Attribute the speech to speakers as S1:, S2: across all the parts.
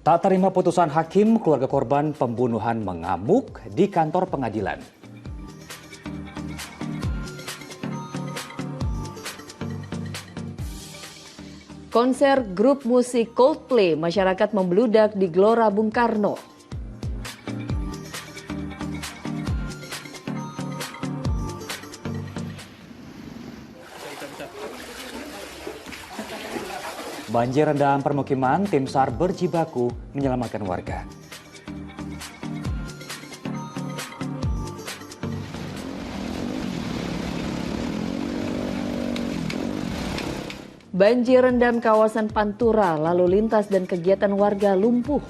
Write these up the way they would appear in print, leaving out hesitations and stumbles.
S1: Tak terima putusan hakim, keluarga korban pembunuhan mengamuk di kantor pengadilan.
S2: Konser grup musik Coldplay, masyarakat membludak di Gelora Bung Karno.
S1: Banjir rendam permukiman, tim SAR berjibaku menyelamatkan warga.
S2: Banjir rendam kawasan Pantura, lalu lintas dan kegiatan warga lumpuh.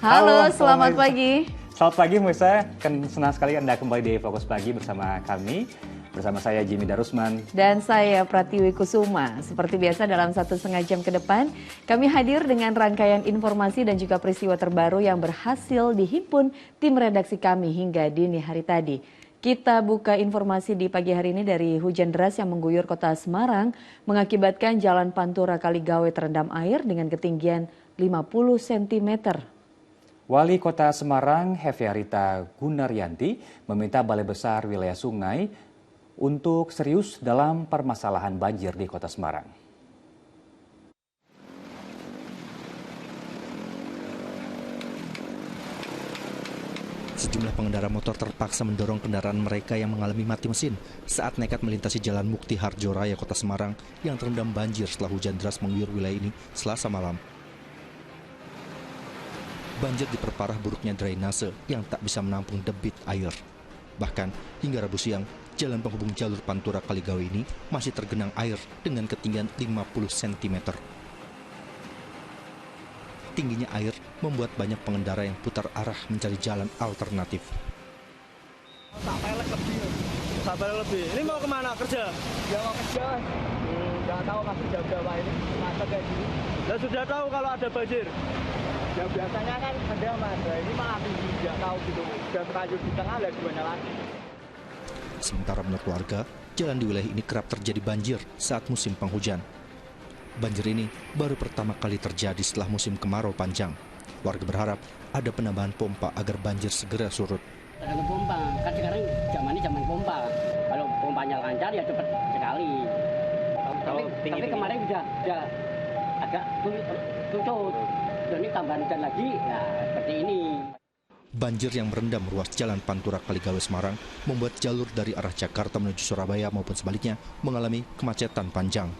S2: Halo, selamat pagi.
S1: Selamat pagi Musa, senang sekali Anda kembali di Fokus Pagi bersama kami. Bersama saya Jimmy Darusman.
S2: Dan saya Pratiwi Kusuma. Seperti biasa dalam 1,5 jam ke depan, kami hadir dengan rangkaian informasi dan juga peristiwa terbaru yang berhasil dihimpun tim redaksi kami hingga dini hari tadi. Kita buka informasi di pagi hari ini dari hujan deras yang mengguyur kota Semarang mengakibatkan jalan Pantura Kaligawe terendam air dengan ketinggian 50 cm.
S1: Wali Kota Semarang, Hefearita Gunaryanti, meminta Balai Besar Wilayah Sungai untuk serius dalam permasalahan banjir di Kota Semarang.
S3: Sejumlah pengendara motor terpaksa mendorong kendaraan mereka yang mengalami mati mesin saat nekat melintasi Jalan Mukti Harjo Raya Kota Semarang yang terendam banjir setelah hujan deras mengguyur wilayah ini Selasa malam. Banjir diperparah buruknya drainase yang tak bisa menampung debit air. Bahkan hingga Rabu siang, jalan penghubung jalur Pantura Kaligawe ini masih tergenang air dengan ketinggian 50 cm. Tingginya air membuat banyak pengendara yang putar arah mencari jalan alternatif.
S4: Sampai lebih. Ini mau kemana? Kerja?
S5: Ya mau kerja. Nggak tahu masih jam berapa ini. Macet kayak gini.
S4: Dan sudah tahu kalau ada banjir?
S5: Ya biasanya kan ada mas. Ini malah tinggi. Nggak tahu gitu. Udah terlanjur di tengah, lah gimana lagi.
S3: Sementara menurut warga, jalan di wilayah ini kerap terjadi banjir saat musim penghujan. Banjir ini baru pertama kali terjadi setelah musim kemarau panjang. Warga berharap ada penambahan pompa agar banjir segera surut.
S6: Ada pompa, kan sekarang zaman pompa. Kalau pompanya lancar ya cepat sekali. Tapi kemarin udah agak tutup. Jadi tambahan hujan lagi, ya seperti ini.
S3: Banjir yang merendam ruas jalan Pantura Kaligawe Semarang membuat jalur dari arah Jakarta menuju Surabaya maupun sebaliknya mengalami kemacetan panjang.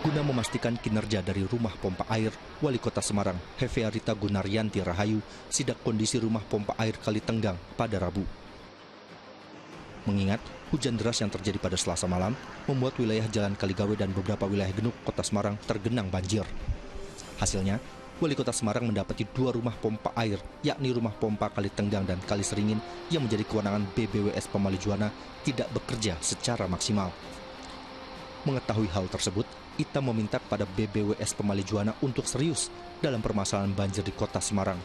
S3: Guna memastikan kinerja dari rumah pompa air, Wali Kota Semarang, Hefearita Gunaryanti Rahayu, sidak kondisi rumah pompa air Kali Tenggang pada Rabu. Mengingat hujan deras yang terjadi pada Selasa malam membuat wilayah Jalan Kaligawe dan beberapa wilayah genuk Kota Semarang tergenang banjir. Hasilnya, Wali Kota Semarang mendapati 2 rumah pompa air, yakni rumah pompa Kali Tenggang dan Kali Seringin yang menjadi kewenangan BBWS Pemali Juwana tidak bekerja secara maksimal. Mengetahui hal tersebut, Ita meminta kepada BBWS Pemali Juwana untuk serius dalam permasalahan banjir di Kota Semarang.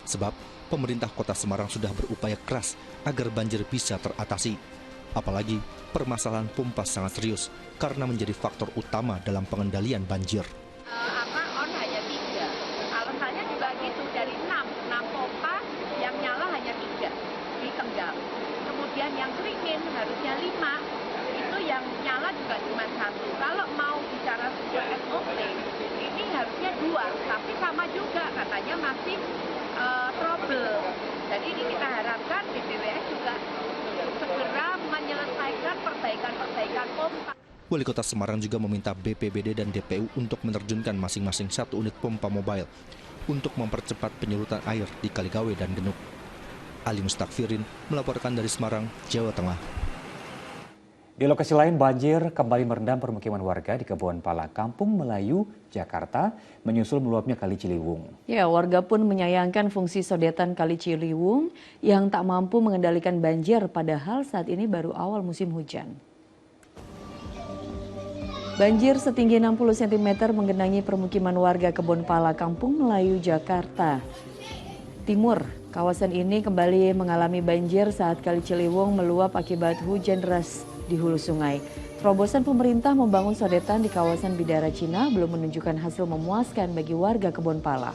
S3: Sebab pemerintah Kota Semarang sudah berupaya keras agar banjir bisa teratasi. Apalagi permasalahan pompa sangat serius karena menjadi faktor utama dalam pengendalian banjir.
S7: On hanya 3. Alasannya juga gitu, dari 6 pompa yang nyala hanya 3 di Tenggang. Kemudian yang Seringin harusnya 5. Itu yang nyala juga cuma 1. Kalau mau bicara sebuah SOP, ini harusnya 2, tapi sama juga katanya masih trouble. Jadi ini kita harapkan BBWS juga segera menyelesaikan perbaikan pompa.
S3: Wali Kota Semarang juga meminta BPBD dan DPU untuk menerjunkan masing-masing 1 unit pompa mobile untuk mempercepat penyelurutan air di Kaligawe dan Genuk. Ali Mustakfirin melaporkan dari Semarang, Jawa Tengah.
S1: Di lokasi lain, banjir kembali merendam permukiman warga di Kebon Pala, Kampung Melayu, Jakarta, menyusul meluapnya Kali Ciliwung.
S2: Ya, warga pun menyayangkan fungsi sodetan Kali Ciliwung yang tak mampu mengendalikan banjir, padahal saat ini baru awal musim hujan. Banjir setinggi 60 cm menggenangi permukiman warga Kebonpala, Kampung Melayu, Jakarta Timur. Kawasan ini kembali mengalami banjir saat Kali Ciliwung meluap akibat hujan deras di hulu sungai. Terobosan pemerintah membangun sodetan di kawasan Bidara Cina belum menunjukkan hasil memuaskan bagi warga Kebonpala.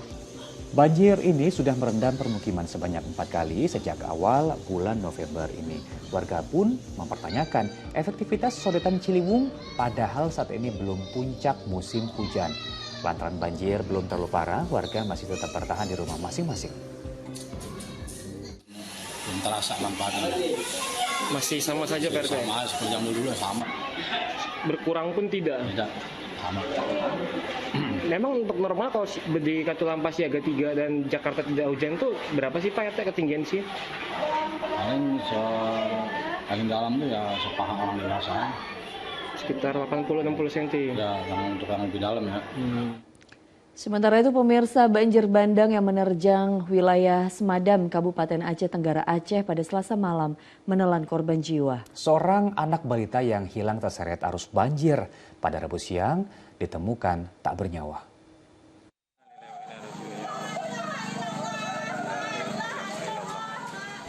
S1: Banjir ini sudah merendam permukiman sebanyak 4 kali sejak awal bulan November ini. Warga pun mempertanyakan efektivitas sodetan Ciliwung padahal saat ini belum puncak musim hujan. Lantaran banjir belum terlalu parah, warga masih tetap bertahan di rumah masing-masing.
S8: Belum terasa manfaatnya.
S4: Masih sama saja Pak RT?
S8: Sama seperti yang dulu sama.
S4: Berkurang pun tidak?
S8: Tidak, sama.
S4: Memang untuk normal kalau di Katulampa siaga 3 dan Jakarta tidak hujan itu berapa sih Pak RT ketinggian sih?
S8: Paling paling dalam tuh ya sepaha orang dewasa.
S4: Sekitar 80-60 cm.
S8: Ya, yang untuk yang lebih dalam ya.
S2: Sementara itu pemirsa, banjir bandang yang menerjang wilayah Semadam, Kabupaten Aceh Tenggara Aceh pada Selasa malam menelan korban jiwa.
S1: Seorang anak balita yang hilang terseret arus banjir pada Rabu siang ditemukan tak bernyawa.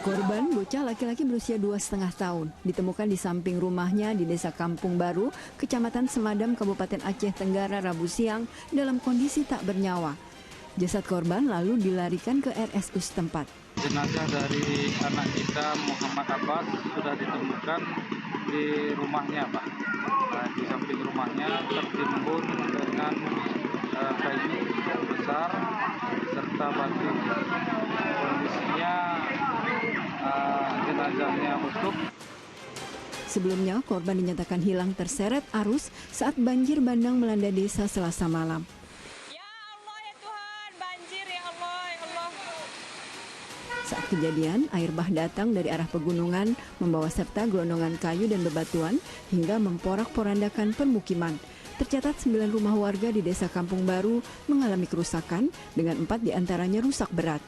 S9: Korban bocah laki-laki berusia 2,5 tahun ditemukan di samping rumahnya di Desa Kampung Baru, Kecamatan Semadam, Kabupaten Aceh Tenggara Rabu siang dalam kondisi tak bernyawa. Jasad korban lalu dilarikan ke RSU setempat.
S10: Jenazah dari anak kita Muhammad Abbas sudah ditemukan di rumahnya, Pak. Di samping rumahnya tertimbun dengan kayu besar serta batu. Kondisinya jenazahnya utuh.
S9: Sebelumnya korban dinyatakan hilang terseret arus saat banjir bandang melanda desa Selasa malam.
S11: Ya Allah ya Tuhan, banjir ya Allah, ya Allah.
S9: Saat kejadian, air bah datang dari arah pegunungan membawa serta gelondongan kayu dan bebatuan hingga memporak-porandakan permukiman. Tercatat 9 rumah warga di Desa Kampung Baru mengalami kerusakan dengan 4 diantaranya rusak berat.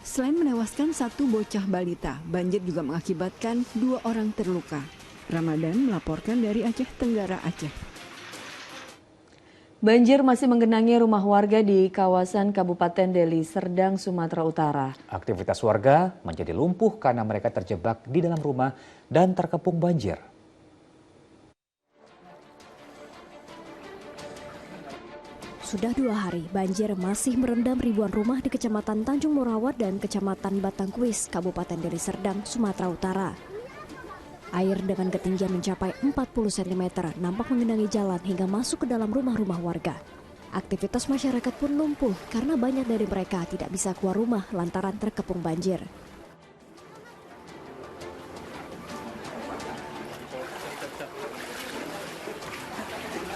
S9: Selain menewaskan 1 bocah balita, banjir juga mengakibatkan 2 orang terluka. Ramadan melaporkan dari Aceh Tenggara, Aceh.
S2: Banjir masih menggenangi rumah warga di kawasan Kabupaten Deli Serdang, Sumatera Utara.
S1: Aktivitas warga menjadi lumpuh karena mereka terjebak di dalam rumah dan terkepung banjir.
S12: Sudah 2 hari, banjir masih merendam ribuan rumah di Kecamatan Tanjung Morawat dan Kecamatan Batangkuis, Kabupaten Deli Serdang, Sumatera Utara. Air dengan ketinggian mencapai 40 cm nampak menggenangi jalan hingga masuk ke dalam rumah-rumah warga. Aktivitas masyarakat pun lumpuh karena banyak dari mereka tidak bisa keluar rumah lantaran terkepung banjir.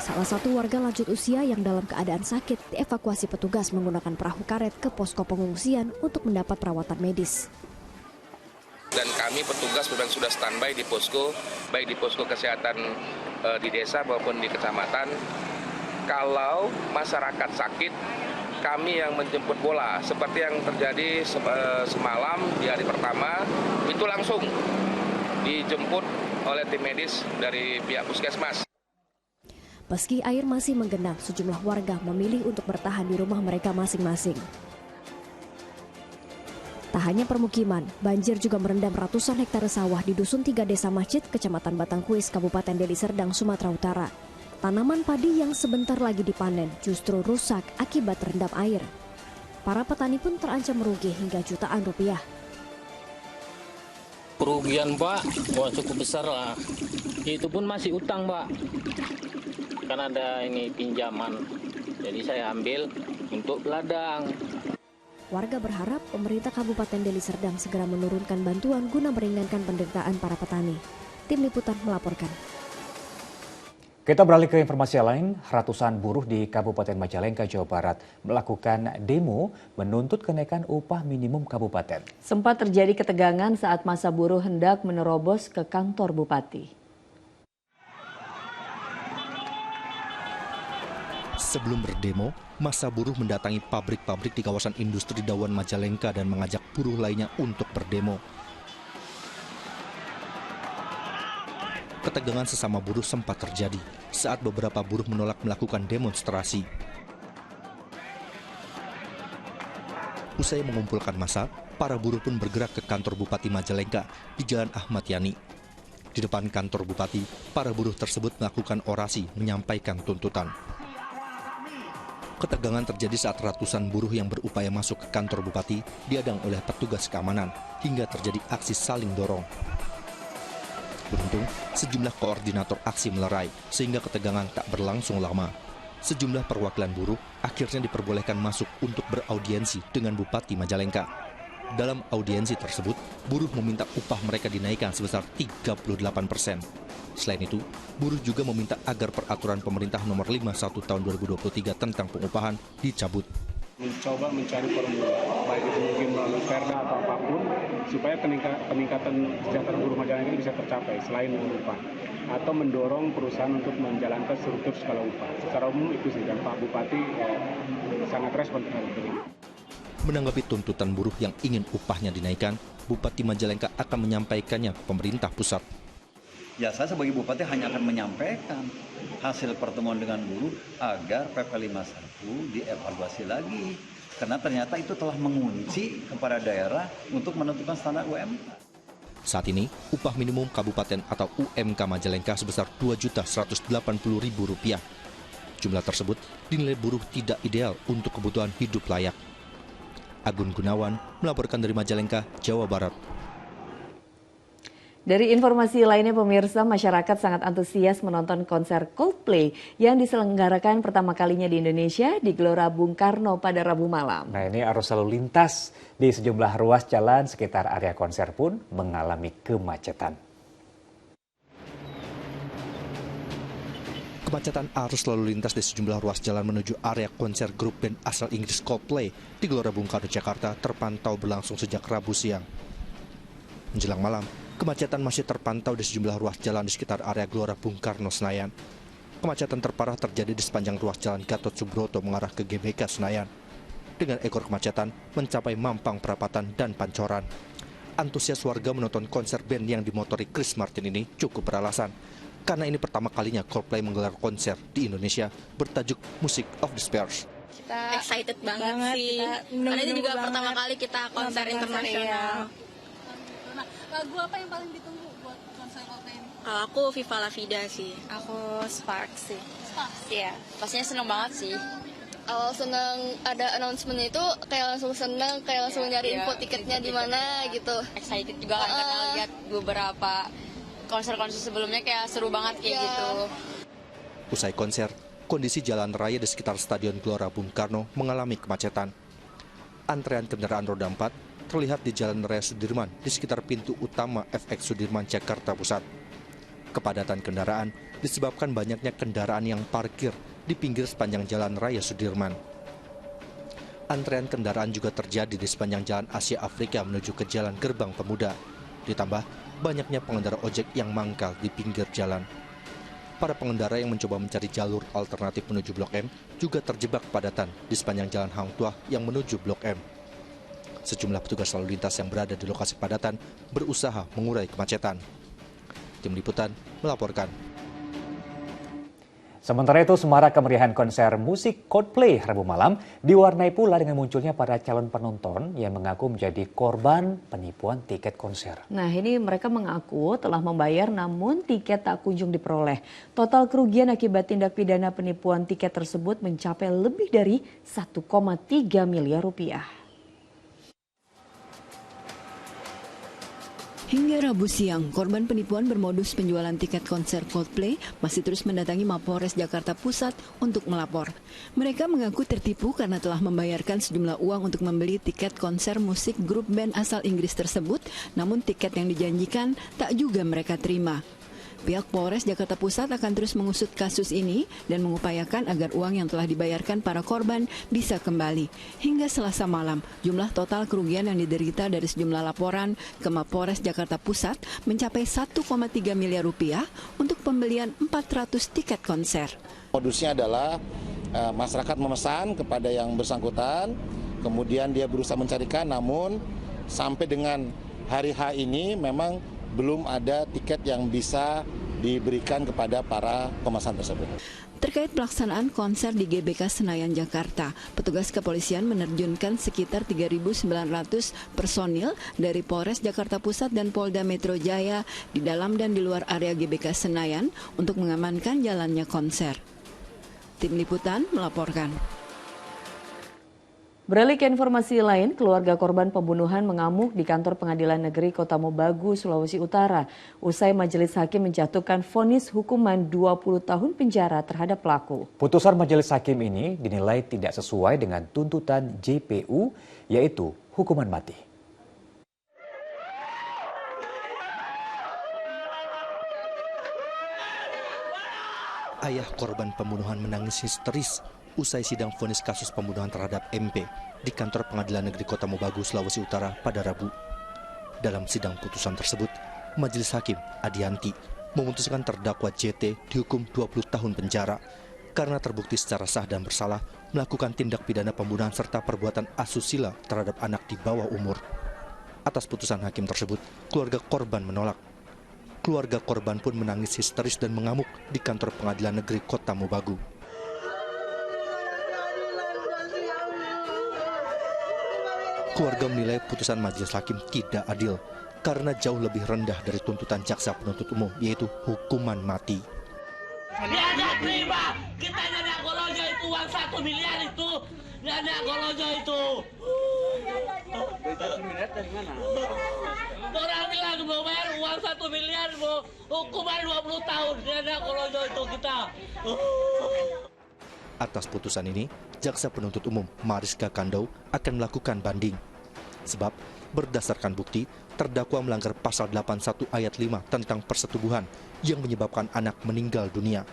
S12: Salah satu warga lanjut usia yang dalam keadaan sakit dievakuasi petugas menggunakan perahu karet ke posko pengungsian untuk mendapat perawatan medis.
S13: Dan kami petugas memang sudah standby di posko, baik di posko kesehatan di desa maupun di kecamatan. Kalau masyarakat sakit, kami yang menjemput bola. Seperti yang terjadi semalam di hari pertama, itu langsung dijemput oleh tim medis dari pihak puskesmas.
S12: Meski air masih menggenang, sejumlah warga memilih untuk bertahan di rumah mereka masing-masing. Tak hanya permukiman, banjir juga merendam ratusan hektare sawah di Dusun 3 Desa Masjid, Kecamatan Batangkuis, Kabupaten Deli Serdang, Sumatera Utara. Tanaman padi yang sebentar lagi dipanen justru rusak akibat terendam air. Para petani pun terancam merugi hingga jutaan rupiah.
S14: Kerugian Pak, wah cukup besar lah. Itu pun masih utang Pak. Kan ada ini pinjaman, jadi saya ambil untuk ladang.
S12: Warga berharap pemerintah Kabupaten Deli Serdang segera menurunkan bantuan guna meringankan penderitaan para petani. Tim Liputan melaporkan.
S1: Kita beralih ke informasi lain, ratusan buruh di Kabupaten Majalengka, Jawa Barat melakukan demo menuntut kenaikan upah minimum kabupaten.
S2: Sempat terjadi ketegangan saat masa buruh hendak menerobos ke kantor bupati.
S3: Sebelum berdemo, massa buruh mendatangi pabrik-pabrik di kawasan industri Dawan Majalengka dan mengajak buruh lainnya untuk berdemo. Ketegangan sesama buruh sempat terjadi saat beberapa buruh menolak melakukan demonstrasi. Usai mengumpulkan massa, para buruh pun bergerak ke kantor Bupati Majalengka di Jalan Ahmad Yani. Di depan kantor Bupati, para buruh tersebut melakukan orasi menyampaikan tuntutan. Ketegangan terjadi saat ratusan buruh yang berupaya masuk ke kantor Bupati dihadang oleh petugas keamanan hingga terjadi aksi saling dorong. Beruntung, sejumlah koordinator aksi melerai sehingga ketegangan tak berlangsung lama. Sejumlah perwakilan buruh akhirnya diperbolehkan masuk untuk beraudiensi dengan Bupati Majalengka. Dalam audiensi tersebut, buruh meminta upah mereka dinaikkan sebesar 38%. Selain itu, buruh juga meminta agar peraturan pemerintah nomor 51 tahun 2023 tentang pengupahan dicabut.
S15: Mencoba mencari formula, baik itu mungkin melalui perda atau apapun, supaya peningkatan kesejahteraan buruh Majalengka ini bisa tercapai selain upah, atau mendorong perusahaan untuk menjalankan struktur skala upah. Secara umum itu sih, dan Pak Bupati sangat respon terhadap ini.
S3: Menanggapi tuntutan buruh yang ingin upahnya dinaikkan, Bupati Majalengka akan menyampaikannya ke pemerintah pusat.
S16: Ya, saya sebagai bupati hanya akan menyampaikan hasil pertemuan dengan buruh agar PP 51 dievaluasi lagi. Karena ternyata itu telah mengunci kepada daerah untuk menentukan standar UMK.
S3: Saat ini, upah minimum kabupaten atau UMK Majalengka sebesar Rp2.180.000. Jumlah tersebut dinilai buruh tidak ideal untuk kebutuhan hidup layak. Agun Gunawan melaporkan dari Majalengka, Jawa Barat.
S2: Dari informasi lainnya, pemirsa, masyarakat sangat antusias menonton konser Coldplay yang diselenggarakan pertama kalinya di Indonesia di Gelora Bung Karno pada Rabu malam.
S1: Nah, ini arus lalu lintas di sejumlah ruas jalan sekitar area konser pun mengalami kemacetan.
S3: Kemacetan arus lalu lintas di sejumlah ruas jalan menuju area konser grup band asal Inggris Coldplay di Gelora Bung Karno, Jakarta terpantau berlangsung sejak Rabu siang. Menjelang malam, kemacetan masih terpantau di sejumlah ruas jalan di sekitar area Gelora Bung Karno, Senayan. Kemacetan terparah terjadi di sepanjang ruas jalan Gatot Subroto mengarah ke GBK Senayan. Dengan ekor kemacetan mencapai Mampang Perapatan dan Pancoran. Antusias warga menonton konser band yang dimotori Chris Martin ini cukup beralasan. Karena ini pertama kalinya Coldplay menggelar konser di Indonesia bertajuk Music of the Spheres.
S17: Kita excited banget sih. Karena ini juga pertama kali kita konser internasional.
S11: Lagu apa yang paling ditunggu buat konser Coldplay ini?
S17: Kalau aku Viva La Vida sih.
S11: Aku Spark sih.
S17: Iya, pastinya seneng banget sih. Awal seneng ada announcement itu kayak langsung seneng, kayak langsung nyari info tiketnya di mana gitu. Excited juga kan karena lihat beberapa konser-konser sebelumnya kayak seru banget kayak gitu.
S3: Usai konser, kondisi jalan raya di sekitar Stadion Gelora Bung Karno mengalami kemacetan. Antrean kendaraan roda 4 terlihat di Jalan Raya Sudirman di sekitar pintu utama FX Sudirman, Jakarta Pusat. Kepadatan kendaraan disebabkan banyaknya kendaraan yang parkir di pinggir sepanjang Jalan Raya Sudirman. Antrean kendaraan juga terjadi di sepanjang Jalan Asia Afrika menuju ke Jalan Gerbang Pemuda. Ditambah banyaknya pengendara ojek yang mangkal di pinggir jalan. Para pengendara yang mencoba mencari jalur alternatif menuju Blok M juga terjebak kepadatan di sepanjang Jalan Hang Tuah yang menuju Blok M. Sejumlah petugas lalu lintas yang berada di lokasi padatan berusaha mengurai kemacetan. Tim Liputan melaporkan.
S1: Sementara itu, semarak kemeriahan konser musik Coldplay Rabu malam diwarnai pula dengan munculnya para calon penonton yang mengaku menjadi korban penipuan tiket konser.
S2: Nah, ini mereka mengaku telah membayar namun tiket tak kunjung diperoleh. Total kerugian akibat tindak pidana penipuan tiket tersebut mencapai lebih dari 1,3 miliar rupiah.
S9: Hingga Rabu siang, korban penipuan bermodus penjualan tiket konser Coldplay masih terus mendatangi Mapolres Jakarta Pusat untuk melapor. Mereka mengaku tertipu karena telah membayarkan sejumlah uang untuk membeli tiket konser musik grup band asal Inggris tersebut, namun tiket yang dijanjikan tak juga mereka terima. Pihak Polres Jakarta Pusat akan terus mengusut kasus ini dan mengupayakan agar uang yang telah dibayarkan para korban bisa kembali. Hingga Selasa malam, jumlah total kerugian yang diderita dari sejumlah laporan ke Mapolres Jakarta Pusat mencapai 1,3 miliar rupiah untuk pembelian 400 tiket konser.
S18: Modusnya adalah masyarakat memesan kepada yang bersangkutan, kemudian dia berusaha mencarikan, namun sampai dengan hari H ini memang belum ada tiket yang bisa diberikan kepada para pemesan tersebut.
S9: Terkait pelaksanaan konser di GBK Senayan, Jakarta, petugas kepolisian menerjunkan sekitar 3.900 personil dari Polres Jakarta Pusat dan Polda Metro Jaya di dalam dan di luar area GBK Senayan untuk mengamankan jalannya konser. Tim Liputan melaporkan.
S2: Beralih ke informasi lain, keluarga korban pembunuhan mengamuk di kantor Pengadilan Negeri Kota Mobagu, Sulawesi Utara. Usai majelis hakim menjatuhkan vonis hukuman 20 tahun penjara terhadap pelaku.
S1: Putusan majelis hakim ini dinilai tidak sesuai dengan tuntutan JPU, yaitu hukuman mati.
S3: Ayah korban pembunuhan menangis histeris usai sidang vonis kasus pembunuhan terhadap MP di kantor Pengadilan Negeri Kota Mobagu, Sulawesi Utara pada Rabu. Dalam sidang putusan tersebut, Majelis Hakim Adianti memutuskan terdakwa JT dihukum 20 tahun penjara karena terbukti secara sah dan bersalah melakukan tindak pidana pembunuhan serta perbuatan asusila terhadap anak di bawah umur. Atas putusan hakim tersebut, keluarga korban menolak. Keluarga korban pun menangis histeris dan mengamuk di kantor Pengadilan Negeri Kota Mobagu. Keluarga menilai putusan majelis hakim tidak adil karena jauh lebih rendah dari tuntutan jaksa penuntut umum, yaitu hukuman mati.
S19: Nggak terima, kita nggak golojo itu uang 1 miliar itu, nggak golojo itu. Dari mana? Orang bilang mau bayar uang 1 miliar, mau hukuman 20 tahun, nggak golojo itu kita.
S3: Atas putusan ini, jaksa penuntut umum Mariska Kandau akan melakukan banding. Sebab berdasarkan bukti, terdakwa melanggar pasal 81 ayat 5 tentang persetubuhan yang menyebabkan anak meninggal dunia.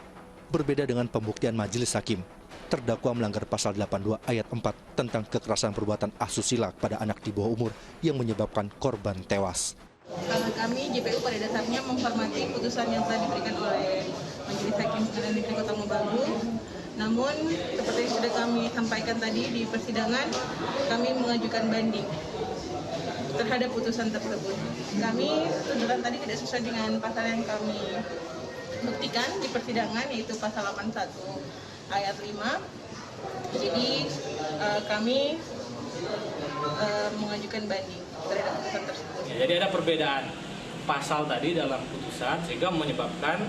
S3: Berbeda dengan pembuktian majelis hakim, terdakwa melanggar pasal 82 ayat 4 tentang kekerasan perbuatan asusila pada anak di bawah umur yang menyebabkan korban tewas.
S20: Kami JPU pada dasarnya menghormati putusan yang telah diberikan oleh Majelis Hakim Pengadilan Negeri Kota Mobagu. Namun, seperti yang sudah kami sampaikan tadi di persidangan, kami mengajukan banding terhadap putusan tersebut. Kami tuntutan tadi tidak sesuai dengan pasal yang kami buktikan di persidangan, yaitu pasal 81 ayat 5. Jadi, kami mengajukan banding terhadap putusan tersebut.
S14: Ya, jadi ada perbedaan pasal tadi dalam putusan sehingga menyebabkan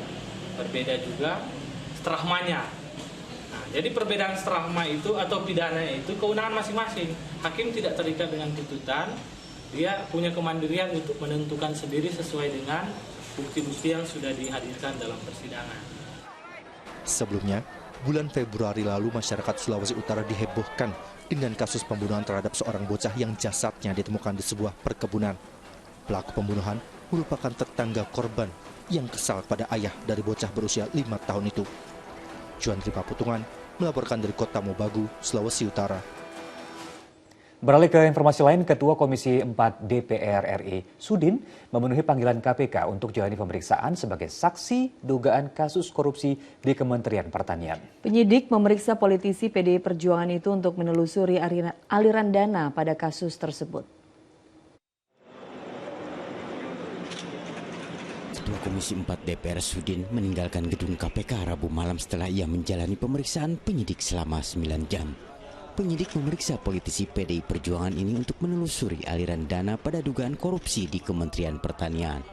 S14: berbeda juga strahmanya. Jadi perbedaan strahma itu atau pidana itu kewenangan masing-masing. Hakim tidak terikat dengan tuntutan, dia punya kemandirian untuk menentukan sendiri sesuai dengan bukti-bukti yang sudah dihadirkan dalam persidangan.
S3: Sebelumnya, bulan Februari lalu masyarakat Sulawesi Utara dihebohkan dengan kasus pembunuhan terhadap seorang bocah yang jasadnya ditemukan di sebuah perkebunan. Pelaku pembunuhan merupakan tetangga korban yang kesal pada ayah dari bocah berusia 5 tahun itu. Juan Ripa Putungan melaporkan dari Kota Mobagu, Sulawesi Utara.
S1: Beralih ke informasi lain, Ketua Komisi 4 DPR RI, Sudin, memenuhi panggilan KPK untuk jalani pemeriksaan sebagai saksi dugaan kasus korupsi di Kementerian Pertanian.
S2: Penyidik memeriksa politisi PDI Perjuangan itu untuk menelusuri aliran dana pada kasus tersebut.
S21: Ketua Komisi 4 DPR Sudin meninggalkan gedung KPK Rabu malam setelah ia menjalani pemeriksaan penyidik selama 9 jam. Penyidik memeriksa politisi PDI Perjuangan ini untuk menelusuri aliran dana pada dugaan korupsi di Kementerian Pertanian.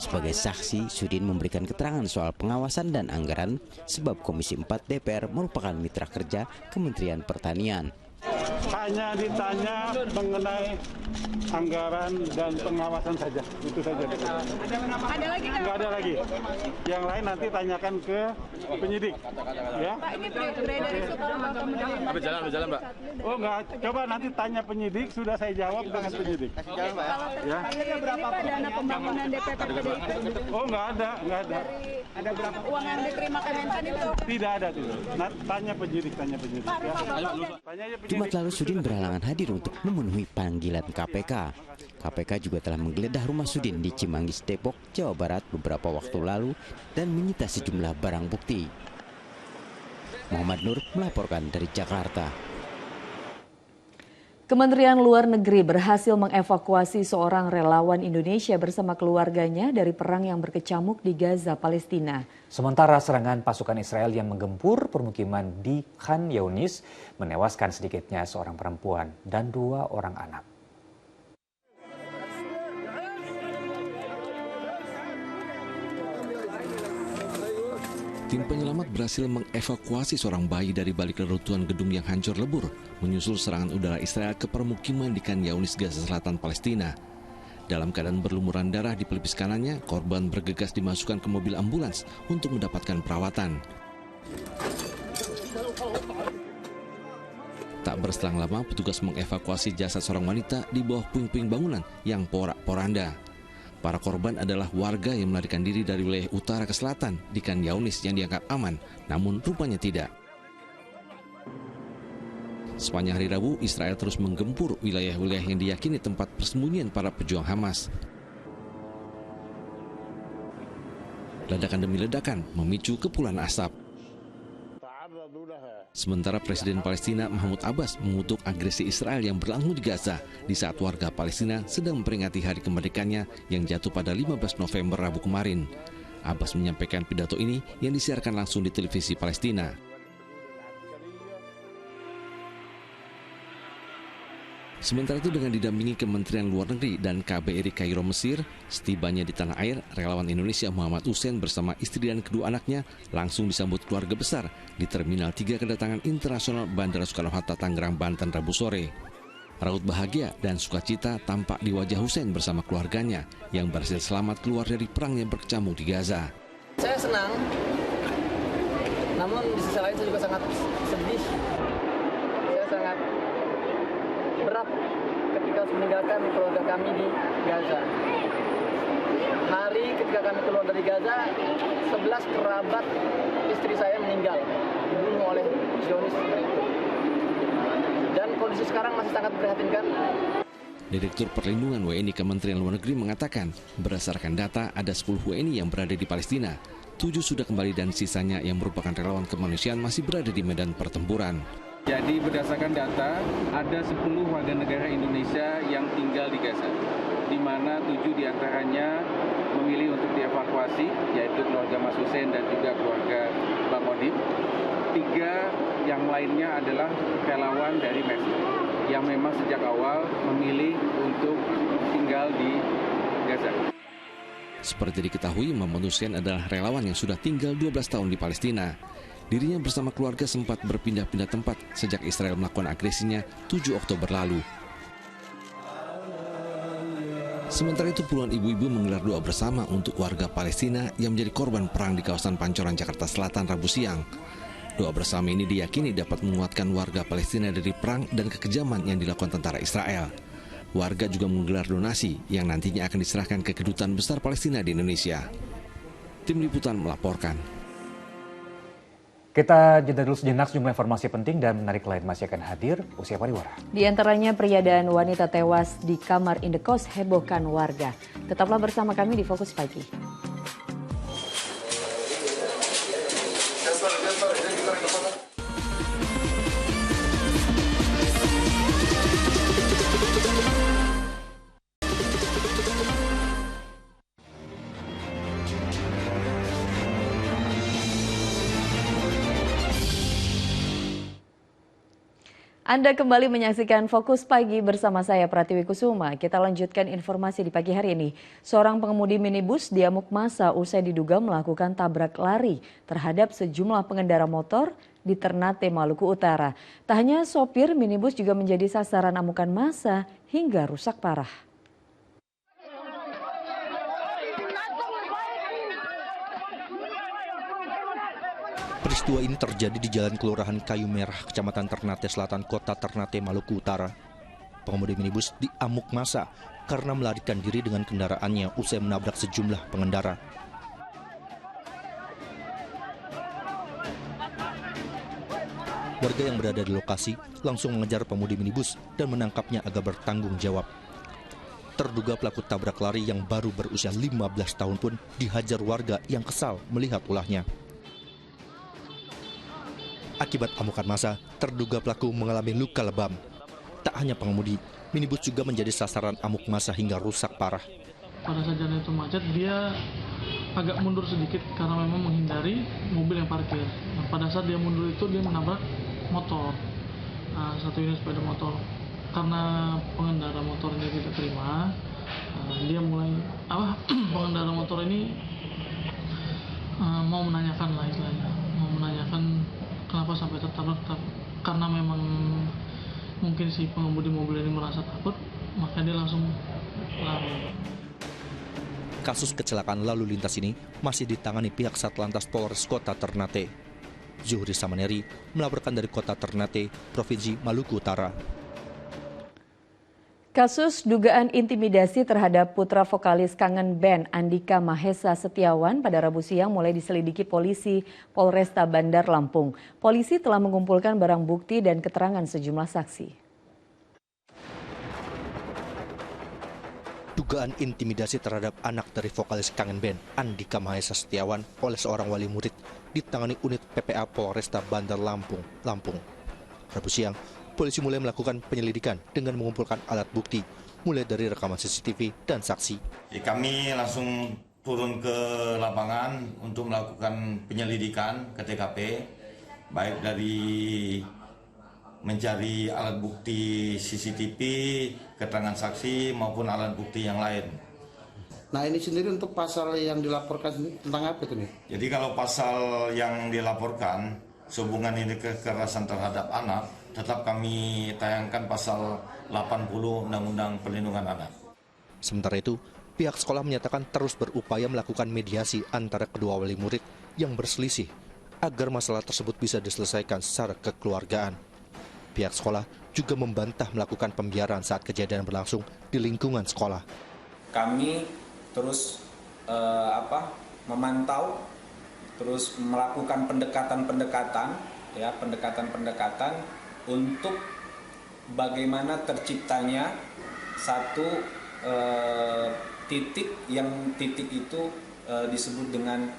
S21: Sebagai saksi, Sudin memberikan keterangan soal pengawasan dan anggaran sebab Komisi 4 DPR merupakan mitra kerja Kementerian Pertanian.
S22: Hanya ditanya mengenai anggaran dan pengawasan saja, itu saja.
S11: Ada lagi nggak?
S22: Nggak ada lagi. Yang lain nanti tanyakan ke penyidik. Ya.
S11: Pak, ini beredar isu kalau Kementerian
S22: Berjalan, Mbak. Oh nggak, coba nanti tanya penyidik, sudah saya jawab dengan penyidik. Ya.
S11: Berapa dana pembangunan DPP PDI?
S22: Oh nggak ada.
S11: Ada berapa uang yang diterima Kementan itu?
S22: Tidak ada. Tanya penyidik. Ya.
S21: Jumat lalu Sudin berhalangan hadir untuk memenuhi panggilan KPK. KPK juga telah menggeledah rumah Sudin di Cimanggis, Depok, Jawa Barat beberapa waktu lalu dan menyita sejumlah barang bukti. Muhammad Nur melaporkan dari Jakarta.
S2: Kementerian Luar Negeri berhasil mengevakuasi seorang relawan Indonesia bersama keluarganya dari perang yang berkecamuk di Gaza, Palestina.
S1: Sementara serangan pasukan Israel yang menggempur permukiman di Khan Younis menewaskan sedikitnya seorang perempuan dan 2 orang anak.
S5: Tim penyelamat berhasil mengevakuasi seorang bayi dari balik reruntuhan gedung yang hancur lebur menyusul serangan udara Israel ke permukiman di Khan Younis, Gaza Selatan, Palestina. Dalam keadaan berlumuran darah di pelipis kanannya, korban bergegas dimasukkan ke mobil ambulans untuk mendapatkan perawatan. Tak berselang lama, petugas mengevakuasi jasad seorang wanita di bawah puing-puing bangunan yang porak-poranda. Para korban adalah warga yang melarikan diri dari wilayah utara ke selatan di Khan Younis yang dianggap aman, namun rupanya tidak. Sepanjang hari Rabu, Israel terus menggempur wilayah-wilayah yang diyakini tempat persembunyian para pejuang Hamas. Ledakan demi ledakan memicu kepulan asap. Sementara Presiden Palestina Mahmud Abbas mengutuk agresi Israel yang berlangsung di Gaza di saat warga Palestina sedang memperingati hari kemerdekaannya yang jatuh pada 15 November Rabu kemarin. Abbas menyampaikan pidato ini yang disiarkan langsung di televisi Palestina. Sementara itu dengan didampingi Kementerian Luar Negeri dan KBRI Kairo Mesir, setibanya di tanah air, relawan Indonesia Muhammad Hussein bersama istri dan kedua anaknya langsung disambut keluarga besar di Terminal 3 Kedatangan Internasional Bandara Soekarno-Hatta, Tangerang, Banten, Rabu sore. Raut bahagia dan sukacita tampak di wajah Hussein bersama keluarganya yang berhasil selamat keluar dari perang yang berkecamuk di Gaza.
S6: Saya senang, namun di sisi lain saya juga sangat sedih. Saya sangat berat ketika harus meninggalkan keluarga kami di Gaza. Hari ketika kami keluar dari Gaza, 11 kerabat istri saya meninggal, dibunuh oleh Zionis. Dan kondisi sekarang masih sangat memprihatinkan.
S5: Direktur Perlindungan WNI Kementerian Luar Negeri mengatakan, berdasarkan data ada 10 WNI yang berada di Palestina, 7 sudah kembali dan sisanya yang merupakan relawan kemanusiaan masih berada di medan pertempuran.
S10: Jadi berdasarkan data, ada 10 warga negara Indonesia yang tinggal di Gaza, di mana 7 diantaranya memilih untuk dievakuasi, yaitu keluarga Mas Hussein dan juga keluarga Bang Odip. 3 yang lainnya adalah relawan dari Mesir, yang memang sejak awal memilih untuk tinggal di Gaza.
S5: Seperti diketahui, Muhammad Hussein adalah relawan yang sudah tinggal 12 tahun di Palestina. Dirinya bersama keluarga sempat berpindah-pindah tempat sejak Israel melakukan agresinya 7 Oktober lalu. Sementara itu puluhan ibu-ibu menggelar doa bersama untuk warga Palestina yang menjadi korban perang di kawasan Pancoran, Jakarta Selatan Rabu siang. Doa bersama ini diyakini dapat menguatkan warga Palestina dari perang dan kekejaman yang dilakukan tentara Israel. Warga juga menggelar donasi yang nantinya akan diserahkan ke Kedutaan Besar Palestina di Indonesia. Tim Liputan melaporkan.
S1: Kita jeda dulu sejenak, sejumlah informasi penting dan menarik lain masih akan hadir usai pariwara.
S2: Di antaranya pria dan wanita tewas di kamar indekos hebohkan warga. Tetaplah bersama kami di Fokus Pagi. Anda kembali menyaksikan Fokus Pagi bersama saya Pratiwi Kusuma. Kita lanjutkan informasi di pagi hari ini. Seorang pengemudi minibus diamuk massa usai diduga melakukan tabrak lari terhadap sejumlah pengendara motor di Ternate, Maluku Utara. Tak hanya sopir, minibus juga menjadi sasaran amukan massa hingga rusak parah.
S3: Peristiwa ini terjadi di Jalan Kelurahan Kayu Merah, Kecamatan Ternate Selatan, Kota Ternate, Maluku Utara. Pengemudi minibus diamuk massa karena melarikan diri dengan kendaraannya usai menabrak sejumlah pengendara. Warga yang berada di lokasi langsung mengejar pengemudi minibus dan menangkapnya agar bertanggung jawab. Terduga pelaku tabrak lari yang baru berusia 15 tahun pun dihajar warga yang kesal melihat ulahnya. Akibat amukan massa, terduga pelaku mengalami luka lebam. Tak hanya pengemudi, minibus juga menjadi sasaran amuk massa hingga rusak parah.
S4: Pada saat jalan itu macet, dia agak mundur sedikit karena memang menghindari mobil yang parkir. Nah, pada saat dia mundur itu dia menabrak motor, satu unit sepeda motor. Karena pengendara motor ini tidak terima, dia mulai pengendara motor ini mau menanyakan lah istilahnya, mau menanyakan kenapa sampai tertabrak. Karena memang mungkin si pengemudi mobil ini merasa takut, maka dia langsung lari.
S3: Kasus kecelakaan lalu lintas ini masih ditangani pihak Satlantas Polres Kota Ternate. Zuhri Samaneri melaporkan dari Kota Ternate, Provinsi Maluku Utara.
S2: Kasus dugaan intimidasi terhadap putra vokalis Kangen Band Andika Mahesa Setiawan pada Rabu siang mulai diselidiki polisi Polresta Bandar Lampung. Polisi telah mengumpulkan barang bukti dan keterangan sejumlah saksi.
S3: Dugaan intimidasi terhadap anak dari vokalis Kangen Band Andika Mahesa Setiawan oleh seorang wali murid ditangani unit PPA Polresta Bandar Lampung. Rabu siang, polisi mulai melakukan penyelidikan dengan mengumpulkan alat bukti, mulai dari rekaman CCTV dan saksi.
S7: Kami langsung turun ke lapangan untuk melakukan penyelidikan ke TKP, baik dari mencari alat bukti CCTV, keterangan saksi, maupun alat bukti yang lain.
S23: Nah, ini sendiri untuk pasal yang dilaporkan tentang apa itu nih?
S7: Jadi kalau pasal yang dilaporkan, sehubungan ini kekerasan terhadap anak, tetap kami tayangkan pasal 80 Undang-Undang Perlindungan Anak.
S3: Sementara itu, pihak sekolah menyatakan terus berupaya melakukan mediasi antara kedua wali murid yang berselisih agar masalah tersebut bisa diselesaikan secara kekeluargaan. Pihak sekolah juga membantah melakukan pembiaran saat kejadian berlangsung di lingkungan sekolah.
S24: Kami terus memantau, terus melakukan pendekatan untuk bagaimana terciptanya satu titik itu disebut dengan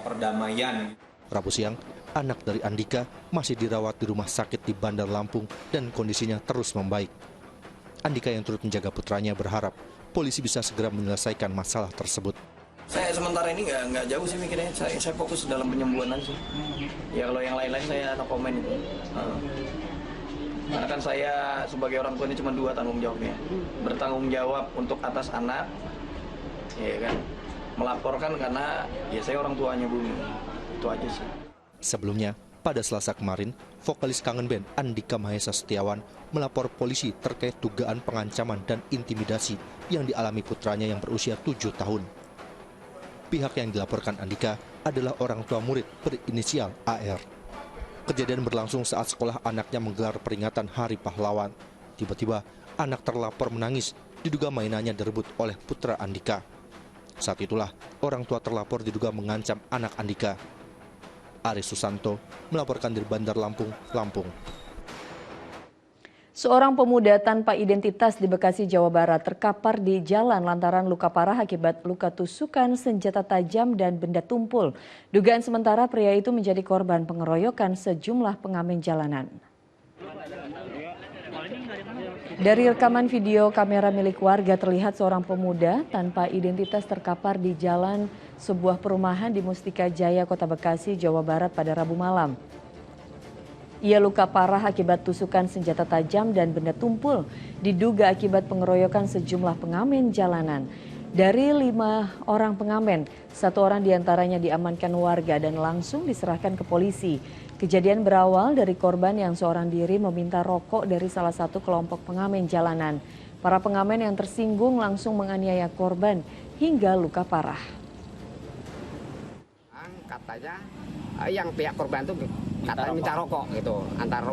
S24: perdamaian.
S3: Rabu siang, anak dari Andika masih dirawat di rumah sakit di Bandar Lampung dan kondisinya terus membaik. Andika yang turut menjaga putranya berharap polisi bisa segera menyelesaikan masalah tersebut.
S25: Saya sementara ini nggak jauh sih mikirnya, saya fokus dalam penyembuhan aja. Ya kalau yang lain-lain saya no komen itu. Karena kan saya sebagai orang tua ini cuma 2 tanggung jawabnya. Bertanggung jawab untuk atas anak, ya kan. Melaporkan karena ya saya orang tuanya Bumi. Itu aja sih.
S3: Sebelumnya, pada Selasa kemarin, vokalis Kangen Band Andika Mahesa Setiawan melapor polisi terkait dugaan pengancaman dan intimidasi yang dialami putranya yang berusia 7 tahun. Pihak yang dilaporkan Andika adalah orang tua murid berinisial AR. Kejadian berlangsung saat sekolah anaknya menggelar peringatan Hari Pahlawan. Tiba-tiba, anak terlapor menangis, diduga mainannya direbut oleh putra Andika. Saat itulah, orang tua terlapor diduga mengancam anak Andika. Aris Susanto melaporkan dari Bandar Lampung, Lampung.
S2: Seorang pemuda tanpa identitas di Bekasi, Jawa Barat terkapar di jalan lantaran luka parah akibat luka tusukan senjata tajam dan benda tumpul. Dugaan sementara pria itu menjadi korban pengeroyokan sejumlah pengamen jalanan. Dari rekaman video kamera milik warga terlihat seorang pemuda tanpa identitas terkapar di jalan sebuah perumahan di Mustika Jaya, Kota Bekasi, Jawa Barat pada Rabu malam. Ia luka parah akibat tusukan senjata tajam dan benda tumpul, diduga akibat pengeroyokan sejumlah pengamen jalanan. Dari 5 orang pengamen, 1 orang diantaranya diamankan warga dan langsung diserahkan ke polisi. Kejadian berawal dari korban yang seorang diri meminta rokok dari salah satu kelompok pengamen jalanan. Para pengamen yang tersinggung langsung menganiaya korban hingga luka parah.
S26: Katanya yang pihak korban itu katanya minta rokok gitu,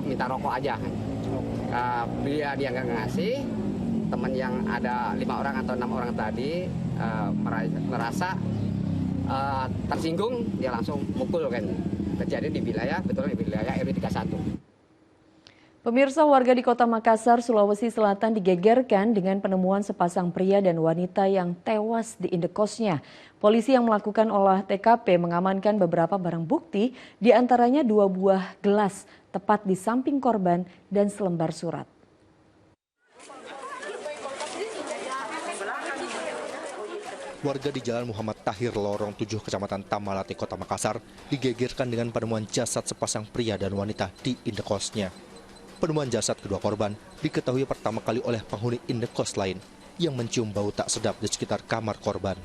S26: minta rokok aja. Dia nggak ngasih, teman yang ada 5 orang atau 6 orang tadi merasa tersinggung, dia langsung mukul kan. Kejadian di wilayah RW 31.
S2: Pemirsa, warga di Kota Makassar, Sulawesi Selatan digegerkan dengan penemuan sepasang pria dan wanita yang tewas di indekosnya. Polisi yang melakukan olah TKP mengamankan beberapa barang bukti, diantaranya 2 buah gelas tepat di samping korban dan selembar surat.
S3: Warga di Jalan Muhammad Tahir, Lorong 7, Kecamatan Tamalate, Kota Makassar, digegerkan dengan penemuan jasad sepasang pria dan wanita di indekosnya. Penemuan jasad kedua korban diketahui pertama kali oleh penghuni indekos lain yang mencium bau tak sedap di sekitar kamar korban.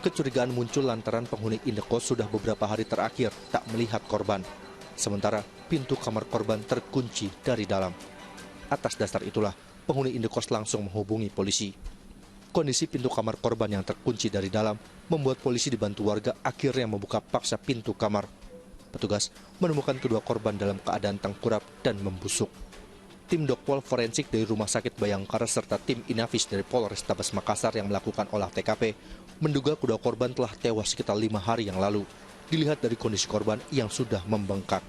S3: Kecurigaan muncul lantaran penghuni indekos sudah beberapa hari terakhir tak melihat korban. Sementara pintu kamar korban terkunci dari dalam. Atas dasar itulah, penghuni indekos langsung menghubungi polisi. Kondisi pintu kamar korban yang terkunci dari dalam membuat polisi dibantu warga akhirnya membuka paksa pintu kamar. Petugas menemukan kedua korban dalam keadaan tengkurap dan membusuk. Tim Dokpol Forensik dari Rumah Sakit Bayangkara serta tim Inafis dari Polrestabes Makassar yang melakukan olah TKP menduga kedua korban telah tewas sekitar 5 hari yang lalu. Dilihat dari kondisi korban yang sudah membengkak.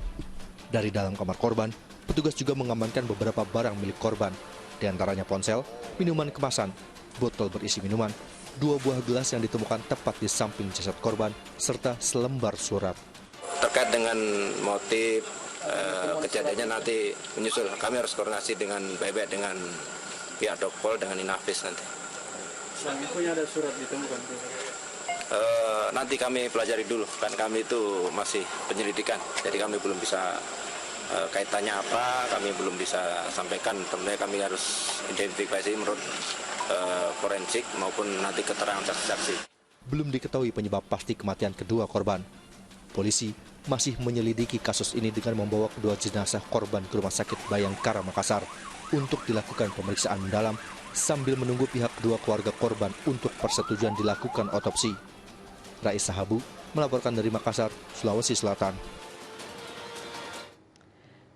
S3: Dari dalam kamar korban, petugas juga mengamankan beberapa barang milik korban, di antaranya ponsel, minuman kemasan, botol berisi minuman, 2 buah gelas yang ditemukan tepat di samping jasad korban, serta selembar surat.
S8: Terkait dengan motif kejadiannya nanti menyusul, kami harus koordinasi dengan baik-baik dengan pihak Dokpol, dengan Inafis nanti.
S22: Selain itu ada surat ditemukan?
S8: Nanti kami pelajari dulu, kan kami itu masih penyelidikan, jadi kami belum bisa kaitannya apa, kami belum bisa sampaikan. Tentunya kami harus identifikasi menurut forensik maupun nanti keterangan saksi-saksi.
S3: Belum diketahui penyebab pasti kematian kedua korban. Polisi masih menyelidiki kasus ini dengan membawa kedua jenazah korban ke Rumah Sakit Bayangkara Makassar untuk dilakukan pemeriksaan mendalam sambil menunggu pihak kedua keluarga korban untuk persetujuan dilakukan otopsi. Raisa Habu melaporkan dari Makassar, Sulawesi Selatan.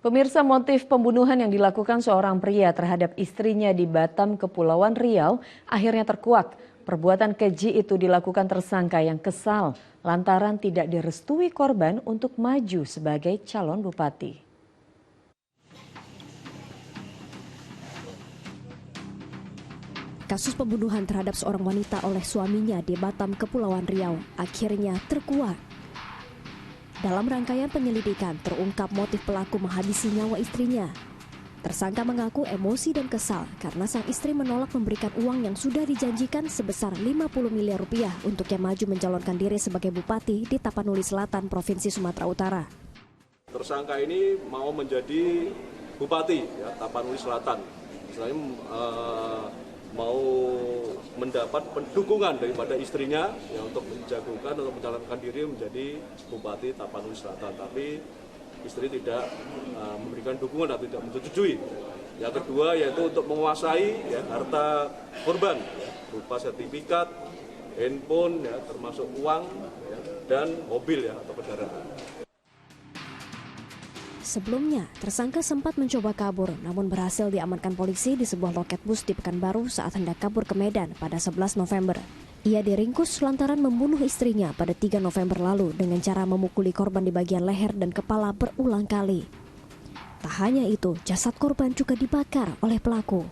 S2: Pemirsa, motif pembunuhan yang dilakukan seorang pria terhadap istrinya di Batam, Kepulauan Riau akhirnya terkuak. Perbuatan keji itu dilakukan tersangka yang kesal lantaran tidak direstui korban untuk maju sebagai calon bupati.
S12: Kasus pembunuhan terhadap seorang wanita oleh suaminya di Batam, Kepulauan Riau akhirnya terkuak. Dalam rangkaian penyelidikan terungkap motif pelaku menghabisi nyawa istrinya. Tersangka mengaku emosi dan kesal karena sang istri menolak memberikan uang yang sudah dijanjikan sebesar 50 miliar rupiah untuk yang maju mencalonkan diri sebagai bupati di Tapanuli Selatan, Provinsi Sumatera Utara.
S13: Tersangka ini mau menjadi bupati ya, Tapanuli Selatan. Misalnya mau mendapat dukungan daripada istrinya ya, untuk menjagokan atau mencalonkan diri menjadi bupati Tapanuli Selatan, tapi istri tidak memberikan dukungan atau tidak menyetujui. Yang kedua yaitu untuk menguasai ya, harta korban ya, berupa sertifikat, handphone, ya, termasuk uang ya, dan mobil ya, atau kendaraan.
S12: Sebelumnya, tersangka sempat mencoba kabur namun berhasil diamankan polisi di sebuah loket bus di Pekanbaru saat hendak kabur ke Medan pada 11 November. Ia diringkus lantaran membunuh istrinya pada 3 November lalu dengan cara memukuli korban di bagian leher dan kepala berulang kali. Tak hanya itu, jasad korban juga dibakar oleh pelaku.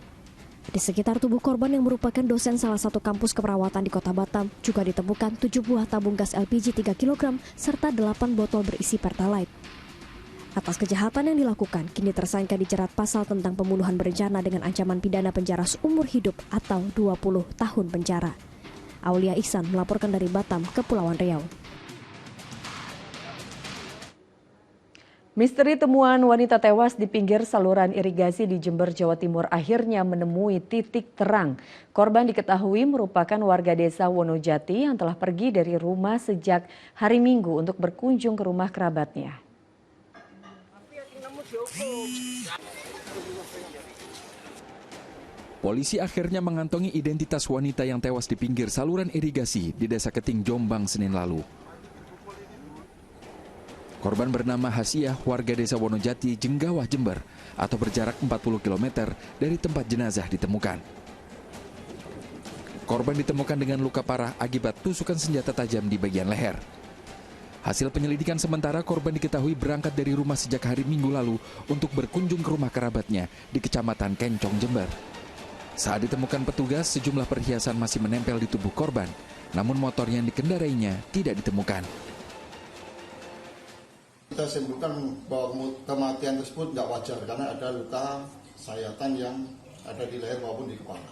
S12: Di sekitar tubuh korban yang merupakan dosen salah satu kampus keperawatan di Kota Batam juga ditemukan 7 buah tabung gas LPG 3 kg serta 8 botol berisi Pertalite. Atas kejahatan yang dilakukan, kini tersangka dijerat pasal tentang pembunuhan berencana dengan ancaman pidana penjara seumur hidup atau 20 tahun penjara. Aulia Ihsan melaporkan dari Batam, Kepulauan Riau.
S2: Misteri temuan wanita tewas di pinggir saluran irigasi di Jember, Jawa Timur akhirnya menemui titik terang. Korban diketahui merupakan warga desa Wonojati yang telah pergi dari rumah sejak hari Minggu untuk berkunjung ke rumah kerabatnya.
S15: Polisi akhirnya mengantongi identitas wanita yang tewas di pinggir saluran irigasi di Desa Keting, Jombang, Senin lalu. Korban bernama Hasiah, warga Desa Wonojati, Jenggawah, Jember, atau berjarak 40 km dari tempat jenazah ditemukan. Korban ditemukan dengan luka parah akibat tusukan senjata tajam di bagian leher. Hasil penyelidikan sementara, korban diketahui berangkat dari rumah sejak hari Minggu lalu untuk berkunjung ke rumah kerabatnya di Kecamatan Kencong, Jember. Saat ditemukan petugas, sejumlah perhiasan masih menempel di tubuh korban, namun motor yang dikendarainya tidak ditemukan.
S23: Kita simpulkan bahwa kematian tersebut tidak wajar karena ada luka sayatan yang ada di leher maupun di kepala.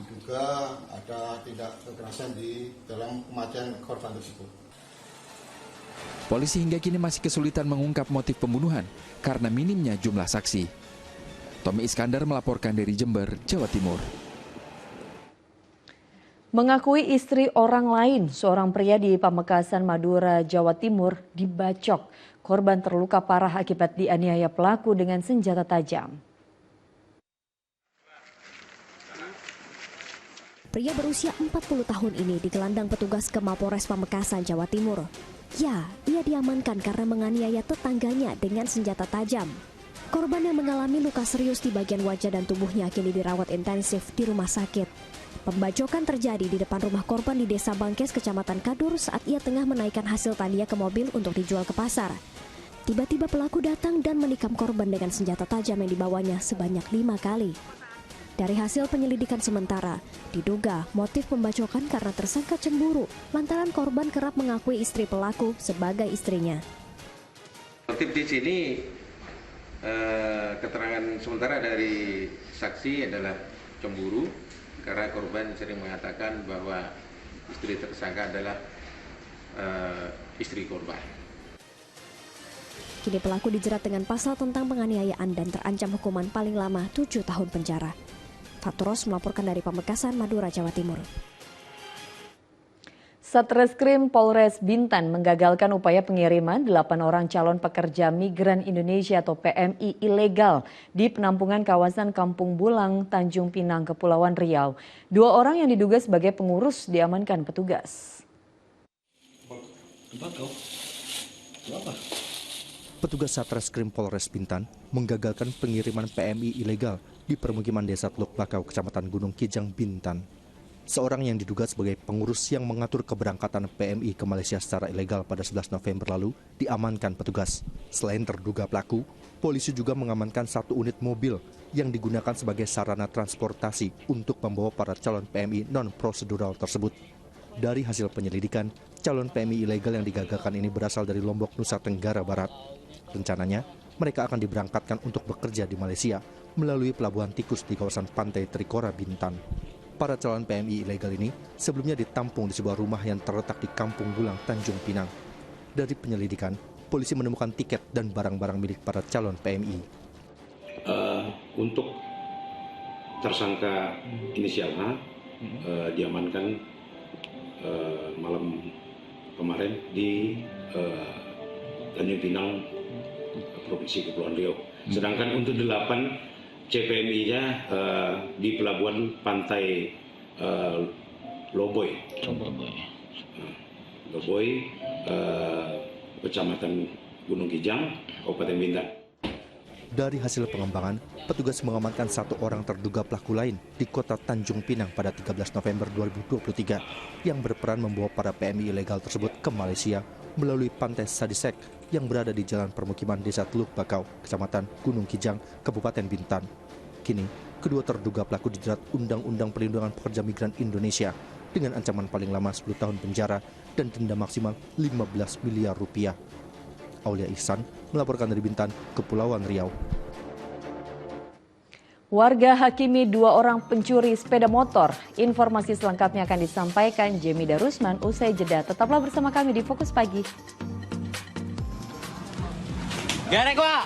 S23: diduga ada tindak kekerasan di dalam kematian korban tersebut.
S15: Polisi hingga kini masih kesulitan mengungkap motif pembunuhan karena minimnya jumlah saksi. Tommy Iskandar melaporkan dari Jember, Jawa Timur.
S2: Mengakui istri orang lain, seorang pria di Pamekasan, Madura, Jawa Timur dibacok. Korban terluka parah akibat dianiaya pelaku dengan senjata tajam.
S12: Pria berusia 40 tahun ini digelandang petugas ke Mapolres Pamekasan, Jawa Timur. Ya, ia diamankan karena menganiaya tetangganya dengan senjata tajam. Korban yang mengalami luka serius di bagian wajah dan tubuhnya kini dirawat intensif di rumah sakit. Pembacokan terjadi di depan rumah korban di Desa Bangkes, Kecamatan Kadur saat ia tengah menaikkan hasil tania ke mobil untuk dijual ke pasar. Tiba-tiba pelaku datang dan menikam korban dengan senjata tajam yang dibawanya sebanyak 5 kali. Dari hasil penyelidikan sementara, diduga motif pembacokan karena tersangka cemburu lantaran korban kerap mengakui istri pelaku sebagai istrinya.
S9: Motif di sini keterangan sementara dari saksi adalah cemburu karena korban sering mengatakan bahwa istri tersangka adalah istri korban.
S12: Kini pelaku dijerat dengan pasal tentang penganiayaan dan terancam hukuman paling lama 7 tahun penjara. Faturos melaporkan dari Pamekasan, Madura, Jawa Timur.
S2: Satreskrim Polres Bintan menggagalkan upaya pengiriman 8 orang calon pekerja migran Indonesia atau PMI ilegal di penampungan kawasan Kampung Bulang, Tanjung Pinang, Kepulauan Riau. 2 orang yang diduga sebagai pengurus diamankan petugas.
S3: Petugas Satreskrim Polres Bintan menggagalkan pengiriman PMI ilegal di permukiman Desa Teluk Bakau, Kecamatan Gunung Kijang, Bintan. Seorang yang diduga sebagai pengurus yang mengatur keberangkatan PMI ke Malaysia secara ilegal pada 11 November lalu diamankan petugas. Selain terduga pelaku, polisi juga mengamankan 1 unit mobil yang digunakan sebagai sarana transportasi untuk membawa para calon PMI non-prosedural tersebut. Dari hasil penyelidikan, calon PMI ilegal yang digagalkan ini berasal dari Lombok, Nusa Tenggara Barat. Rencananya, mereka akan diberangkatkan untuk bekerja di Malaysia melalui Pelabuhan Tikus di kawasan Pantai Trikora, Bintan. Para calon PMI ilegal ini sebelumnya ditampung di sebuah rumah yang terletak di Kampung Bulang, Tanjung Pinang. Dari penyelidikan, polisi menemukan tiket dan barang-barang milik para calon PMI.
S16: Untuk tersangka inisial H diamankan malam kemarin di Tanjung Pinang, Provinsi Kepulauan Riau. Sedangkan untuk 8 CPMI-nya di Pelabuhan Pantai Loboy, Kecamatan Gunung Kijang, Kabupaten Bintan.
S3: Dari hasil pengembangan, petugas mengamankan 1 orang terduga pelaku lain di kota Tanjung Pinang pada 13 November 2023 yang berperan membawa para PMI ilegal tersebut ke Malaysia melalui Pantai Sadisek yang berada di jalan permukiman Desa Teluk Bakau, Kecamatan Gunung Kijang, Kabupaten Bintan. Kini, kedua terduga pelaku dijerat Undang-Undang Perlindungan Pekerja Migran Indonesia dengan ancaman paling lama 10 tahun penjara dan denda maksimal 15 miliar rupiah. Aulia Ihsan melaporkan dari Bintan, Kepulauan Riau.
S2: Warga hakimi 2 orang pencuri sepeda motor. Informasi selengkapnya akan disampaikan Jemi Darusman usai jeda. Tetaplah bersama kami di Fokus Pagi.
S17: Garek, Pak!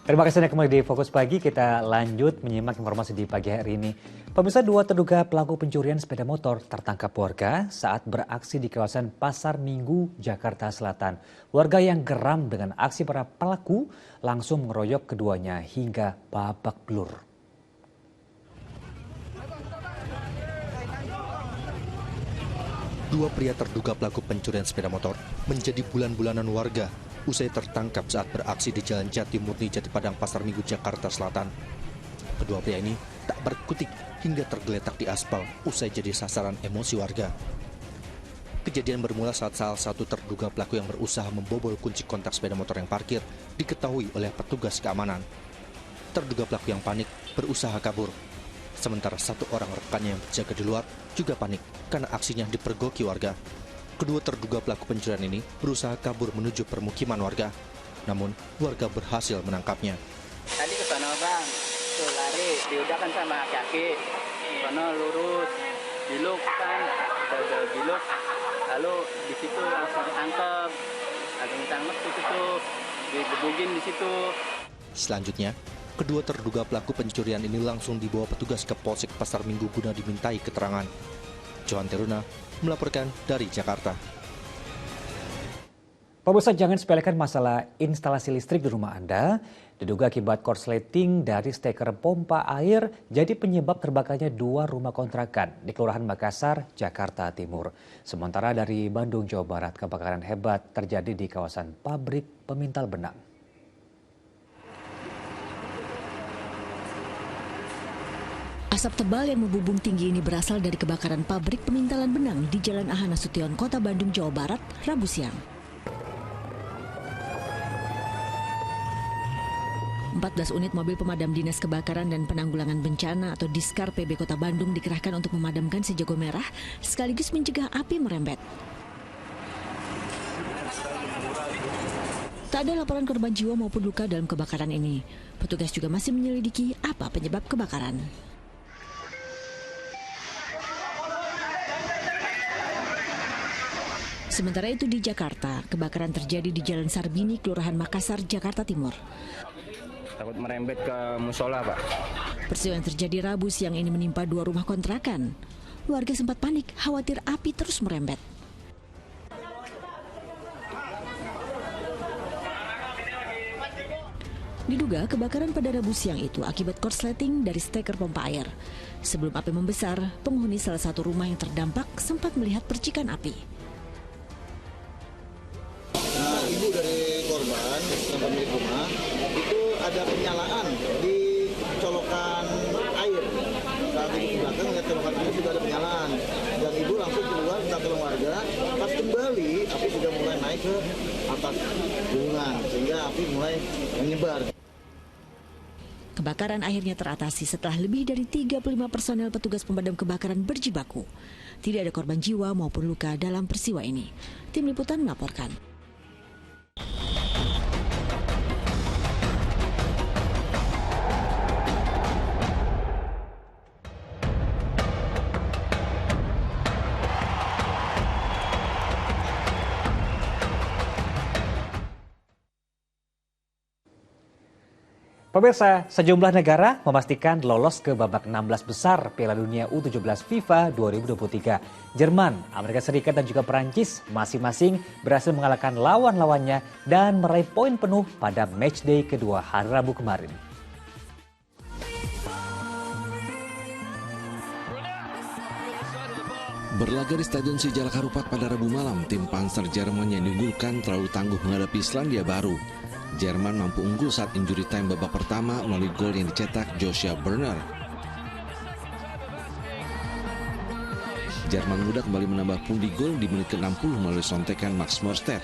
S1: Terima kasih Anda kembali di Fokus Pagi. Kita lanjut menyimak informasi di pagi hari ini. Pemirsa, 2 terduga pelaku pencurian sepeda motor tertangkap warga saat beraksi di kawasan Pasar Minggu, Jakarta Selatan. Warga yang geram dengan aksi para pelaku langsung mengeroyok keduanya hingga babak belur.
S3: Dua pria terduga pelaku pencurian sepeda motor menjadi bulan-bulanan warga usai tertangkap saat beraksi di Jalan Jati Murni Jatipadang Pasar Minggu, Jakarta Selatan. Kedua pria ini tak berkutik hingga tergeletak di aspal usai jadi sasaran emosi warga. Kejadian bermula saat salah satu terduga pelaku yang berusaha membobol kunci kontak sepeda motor yang parkir diketahui oleh petugas keamanan. Terduga pelaku yang panik berusaha kabur. Sementara satu orang rekannya yang berjaga di luar juga panik karena aksinya dipergoki warga. Kedua terduga pelaku pencurian ini berusaha kabur menuju permukiman warga. Namun, warga berhasil menangkapnya.
S11: Tadi ke sana orang, tuh lari, diudahkan sama kaki, sana lurus, biluk kan, biluk, lalu di situ langsung ditangkap, itu tuh, digebugin di situ.
S3: Selanjutnya, kedua terduga pelaku pencurian ini langsung dibawa petugas ke Polsek Pasar Minggu guna dimintai keterangan. Johan Teruna melaporkan dari Jakarta.
S1: Pemirsa, jangan sepelekan masalah instalasi listrik di rumah Anda. Diduga akibat korsleting dari steker pompa air jadi penyebab terbakarnya 2 rumah kontrakan di Kelurahan Makassar, Jakarta Timur. Sementara dari Bandung, Jawa Barat, kebakaran hebat terjadi di kawasan pabrik pemintal benang.
S14: Asap tebal yang membubung tinggi ini berasal dari kebakaran pabrik pemintalan benang di Jalan Aha Nasution, Kota Bandung, Jawa Barat, Rabu siang. 14 unit mobil pemadam Dinas Kebakaran dan Penanggulangan Bencana atau Diskar PB Kota Bandung dikerahkan untuk memadamkan si jago merah sekaligus mencegah api merembet. Tak ada laporan korban jiwa maupun luka dalam kebakaran ini. Petugas juga masih menyelidiki apa penyebab kebakaran. Sementara itu di Jakarta, kebakaran terjadi di Jalan Sarbini, Kelurahan Makassar, Jakarta Timur.
S11: Takut merembet ke musola, Pak.
S14: Peristiwa yang terjadi Rabu siang ini menimpa 2 rumah kontrakan. Warga sempat panik, khawatir api terus merembet. Diduga kebakaran pada Rabu siang itu akibat korsleting dari steker pompa air. Sebelum api membesar, penghuni salah satu rumah yang terdampak sempat melihat percikan api.
S23: Ibu dari korban, yang pemilik rumah, itu ada penyalaan di colokan air. Saat ibu ke belakang lihat colokan air sudah ada penyalaan. Dan ibu langsung keluar minta tolong warga. Pas kembali, api sudah mulai naik ke atas gunungan, sehingga api mulai menyebar.
S14: Kebakaran akhirnya teratasi setelah lebih dari 35 personel petugas pemadam kebakaran berjibaku. Tidak ada korban jiwa maupun luka dalam peristiwa ini. Tim Liputan melaporkan.
S1: Pemirsa, sejumlah negara memastikan lolos ke babak 16 besar Piala Dunia U17 FIFA 2023. Jerman, Amerika Serikat dan juga Perancis masing-masing berhasil mengalahkan lawan-lawannya dan meraih poin penuh pada matchday kedua hari Rabu kemarin.
S5: Berlaga di Stadion Sijalak Harupat pada Rabu malam, tim Panzer Jerman yang diunggulkan terlalu tangguh menghadapi Selandia Baru. Jerman mampu unggul saat injury time babak pertama melalui gol yang dicetak Joshua Berner. Jerman muda kembali menambah pundi gol di menit ke-60 melalui sontekan Max Morstedt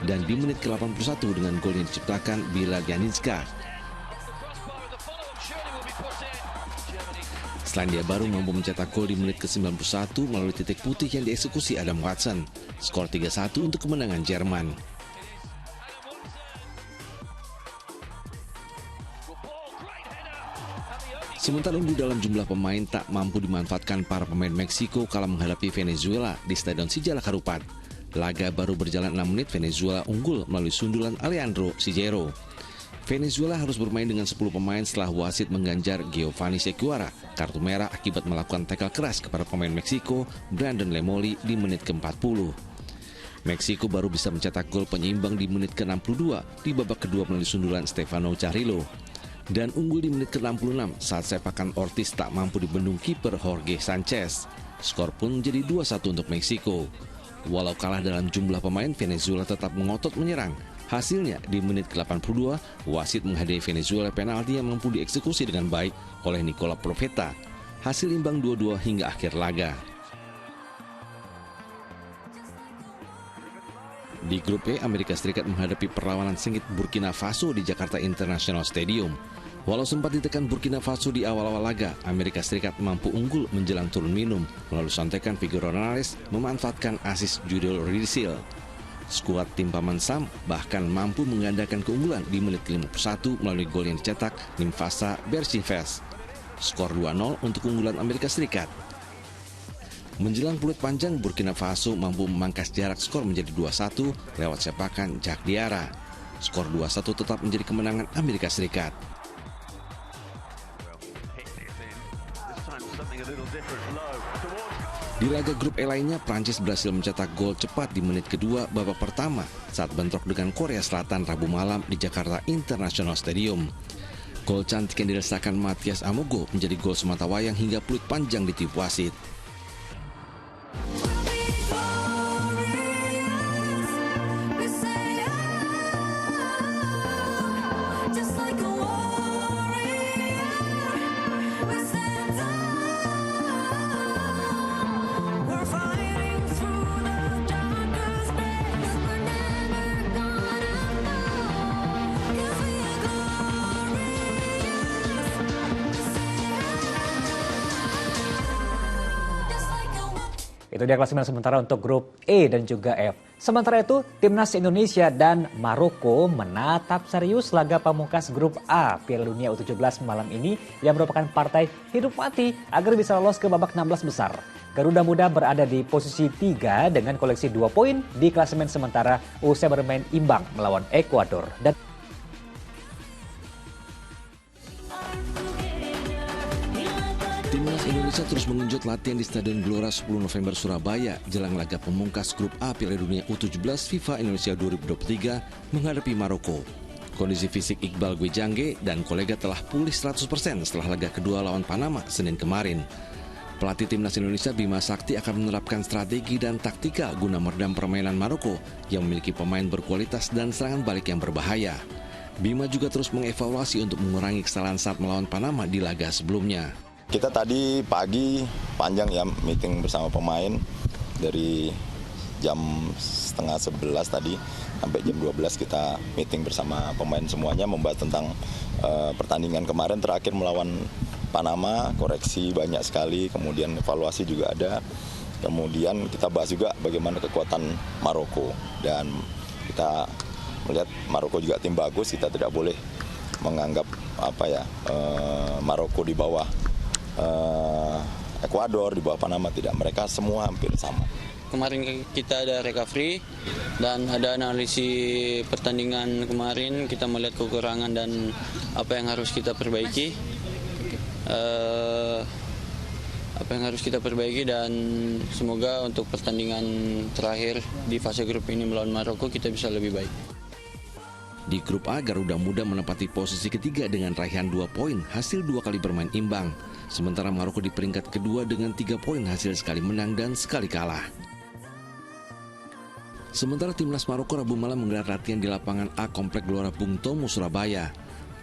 S5: dan di menit ke-81 dengan gol yang diciptakan Bila Janinska. Selandia Baru mampu mencetak gol di menit ke-91 melalui titik putih yang dieksekusi Adam Watson. Skor 3-1 untuk kemenangan Jerman. Sementara unggul dalam jumlah pemain tak mampu dimanfaatkan para pemain Meksiko kala menghadapi Venezuela di Stadion Sijalak Harupat. Laga baru berjalan 6 menit, Venezuela unggul melalui sundulan Alejandro Sigero. Venezuela harus bermain dengan 10 pemain setelah wasit mengganjar Giovanni Sequeira kartu merah akibat melakukan tackle keras kepada pemain Meksiko Brandon Lemoli di menit ke-40. Meksiko baru bisa mencetak gol penyeimbang di menit ke-62 di babak kedua melalui sundulan Stefano Carrillo. Dan unggul di menit ke-66 saat sepakan Ortiz tak mampu dibendung kiper Jorge Sanchez. Skor pun menjadi 2-1 untuk Meksiko. Walau kalah dalam jumlah pemain, Venezuela tetap mengotot menyerang. Hasilnya di menit ke-82, wasit menghadiahi Venezuela penalti yang mampu dieksekusi dengan baik oleh Nicola Profeta. Hasil imbang 2-2 hingga akhir laga. Di grup E, Amerika Serikat menghadapi perlawanan sengit Burkina Faso di Jakarta International Stadium. Walau sempat ditekan Burkina Faso di awal-awal laga, Amerika Serikat mampu unggul menjelang turun minum melalui sontekan Figueroa Nales memanfaatkan asis Judel Riedel. Skuad tim Paman Sam bahkan mampu menggandakan keunggulan di menit ke-51 melalui gol yang dicetak Nimfasa Berchifes. Skor 2-0 untuk keunggulan Amerika Serikat. Menjelang peluit panjang, Burkina Faso mampu memangkas jarak skor menjadi 2-1 lewat sepakan Jack Diarra. Skor 2-1 tetap menjadi kemenangan Amerika Serikat. Di laga grup E lainnya, Prancis berhasil mencetak gol cepat di menit kedua babak pertama saat bentrok dengan Korea Selatan Rabu malam di Jakarta International Stadium. Gol cantik yang dirasakan Matias Amogo menjadi gol sematawayang hingga peluit panjang ditiup wasit.
S1: Itu dia klasemen sementara untuk grup E dan juga F. Sementara itu, Timnas Indonesia dan Maroko menatap serius laga pamungkas grup A Piala Dunia U17 malam ini yang merupakan partai hidup mati agar bisa lolos ke babak 16 besar. Garuda Muda berada di posisi 3 dengan koleksi 2 poin di klasemen sementara usai bermain imbang melawan Ekuador. Dan
S5: Timnas Indonesia terus mengenjot latihan di Stadion Gelora 10 November Surabaya jelang laga pemungkas grup A Piala Dunia U17 FIFA Indonesia 2023 menghadapi Maroko. Kondisi fisik Iqbal Gwijangge dan kolega telah pulih 100% setelah laga kedua lawan Panama Senin kemarin. Pelatih Timnas Indonesia Bima Sakti akan menerapkan strategi dan taktika guna meredam permainan Maroko yang memiliki pemain berkualitas dan serangan balik yang berbahaya. Bima juga terus mengevaluasi untuk mengurangi kesalahan saat melawan Panama di laga sebelumnya.
S6: Kita tadi pagi panjang ya meeting bersama pemain dari jam 10:30 tadi sampai jam 12 kita meeting bersama pemain semuanya membahas tentang pertandingan kemarin terakhir melawan Panama, koreksi banyak sekali, kemudian evaluasi juga ada. Kemudian kita bahas juga bagaimana kekuatan Maroko dan kita melihat Maroko juga tim bagus, kita tidak boleh menganggap Maroko di bawah Ekuador, di bawah Panama, tidak, mereka semua hampir sama.
S10: Kemarin kita ada recovery dan ada analisis pertandingan kemarin, kita melihat kekurangan dan apa yang harus kita perbaiki. Dan semoga untuk pertandingan terakhir di fase grup ini melawan Maroko kita bisa lebih baik.
S5: Di grup A, Garuda Muda menempati posisi ketiga dengan raihan 2 poin hasil 2 kali bermain imbang. Sementara Maroko di peringkat kedua dengan 3 poin hasil sekali menang dan sekali kalah. Sementara timnas Maroko Rabu malam menggelar latihan di lapangan A Komplek Gelora Bung Tomo, Surabaya.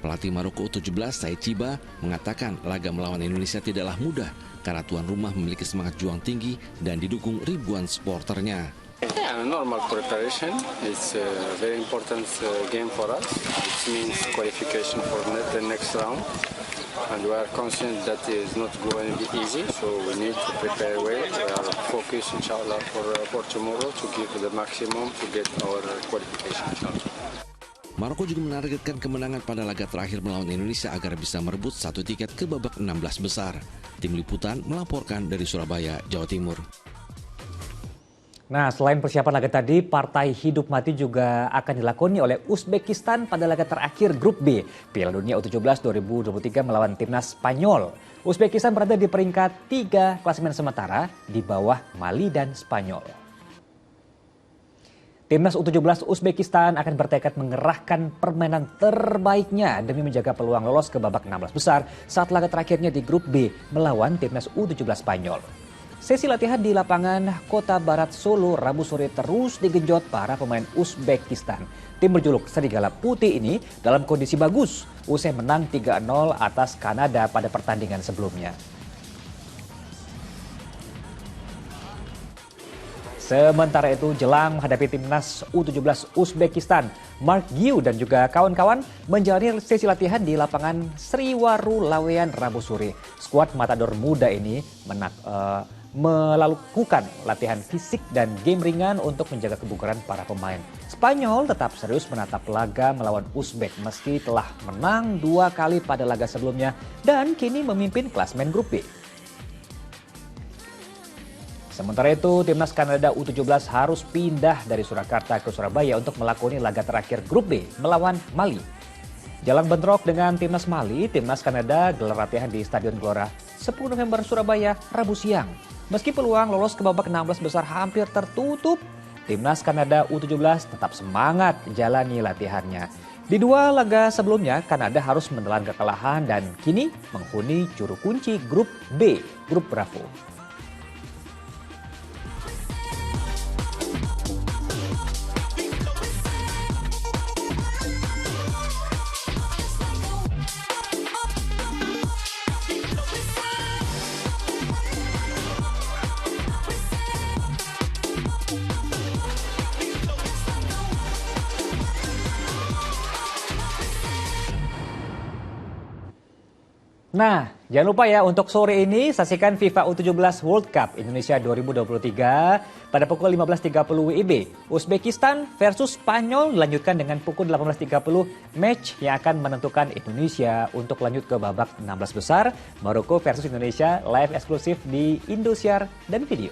S5: Pelatih Maroko U17 Said Chiba mengatakan laga melawan Indonesia tidaklah mudah karena tuan rumah memiliki semangat juang tinggi dan didukung ribuan supporternya.
S18: Yeah, normal preparation. It's a very important game for us. It means qualification for the next round. And we are conscious that it is not going to be easy, so we need to prepare well. We are focused, inshallah, for tomorrow to give the maximum to get our qualification, inshallah.
S5: Maroko juga menargetkan kemenangan pada laga terakhir melawan Indonesia agar bisa merebut 1 tiket ke babak 16 besar. Tim Liputan melaporkan dari Surabaya, Jawa Timur.
S1: Nah, selain persiapan laga tadi, partai hidup mati juga akan dilakoni oleh Uzbekistan pada laga terakhir grup B Piala Dunia U17 2023 melawan timnas Spanyol. Uzbekistan berada di peringkat 3 klasemen sementara di bawah Mali dan Spanyol. Timnas U17 Uzbekistan akan bertekad mengerahkan permainan terbaiknya demi menjaga peluang lolos ke babak 16 besar saat laga terakhirnya di grup B melawan timnas U17 Spanyol. Sesi latihan di lapangan Kota Barat Solo Rabu sore terus digenjot para pemain Uzbekistan. Tim berjuluk Serigala Putih ini dalam kondisi bagus usai menang 3-0 atas Kanada pada pertandingan sebelumnya. Sementara itu, jelang menghadapi timnas U17 Uzbekistan, Mark Giu dan juga kawan-kawan menjalani sesi latihan di lapangan Sriwaru Lawean Rabu sore. Skuad Matador muda ini melakukan latihan fisik dan game ringan untuk menjaga kebugaran para pemain. Spanyol tetap serius menatap laga melawan Uzbek meski telah menang 2 kali pada laga sebelumnya dan kini memimpin klasemen grup B. Sementara itu, timnas Kanada U17 harus pindah dari Surakarta ke Surabaya untuk melakoni laga terakhir grup B melawan Mali. Jalan bentrok dengan timnas Mali, timnas Kanada gelar latihan di Stadion Gelora 10 November Surabaya Rabu siang. Meski peluang lolos ke babak 16 besar hampir tertutup, timnas Kanada U17 tetap semangat jalani latihannya. Di 2 laga sebelumnya, Kanada harus menelan kekalahan dan kini menghuni juru kunci grup B, grup Bravo. Nah, jangan lupa ya untuk sore ini saksikan FIFA U17 World Cup Indonesia 2023 pada pukul 15.30 WIB. Uzbekistan versus Spanyol dilanjutkan dengan pukul 18.30 match yang akan menentukan Indonesia untuk lanjut ke babak 16 besar. Maroko versus Indonesia live eksklusif di Indosiar dan video.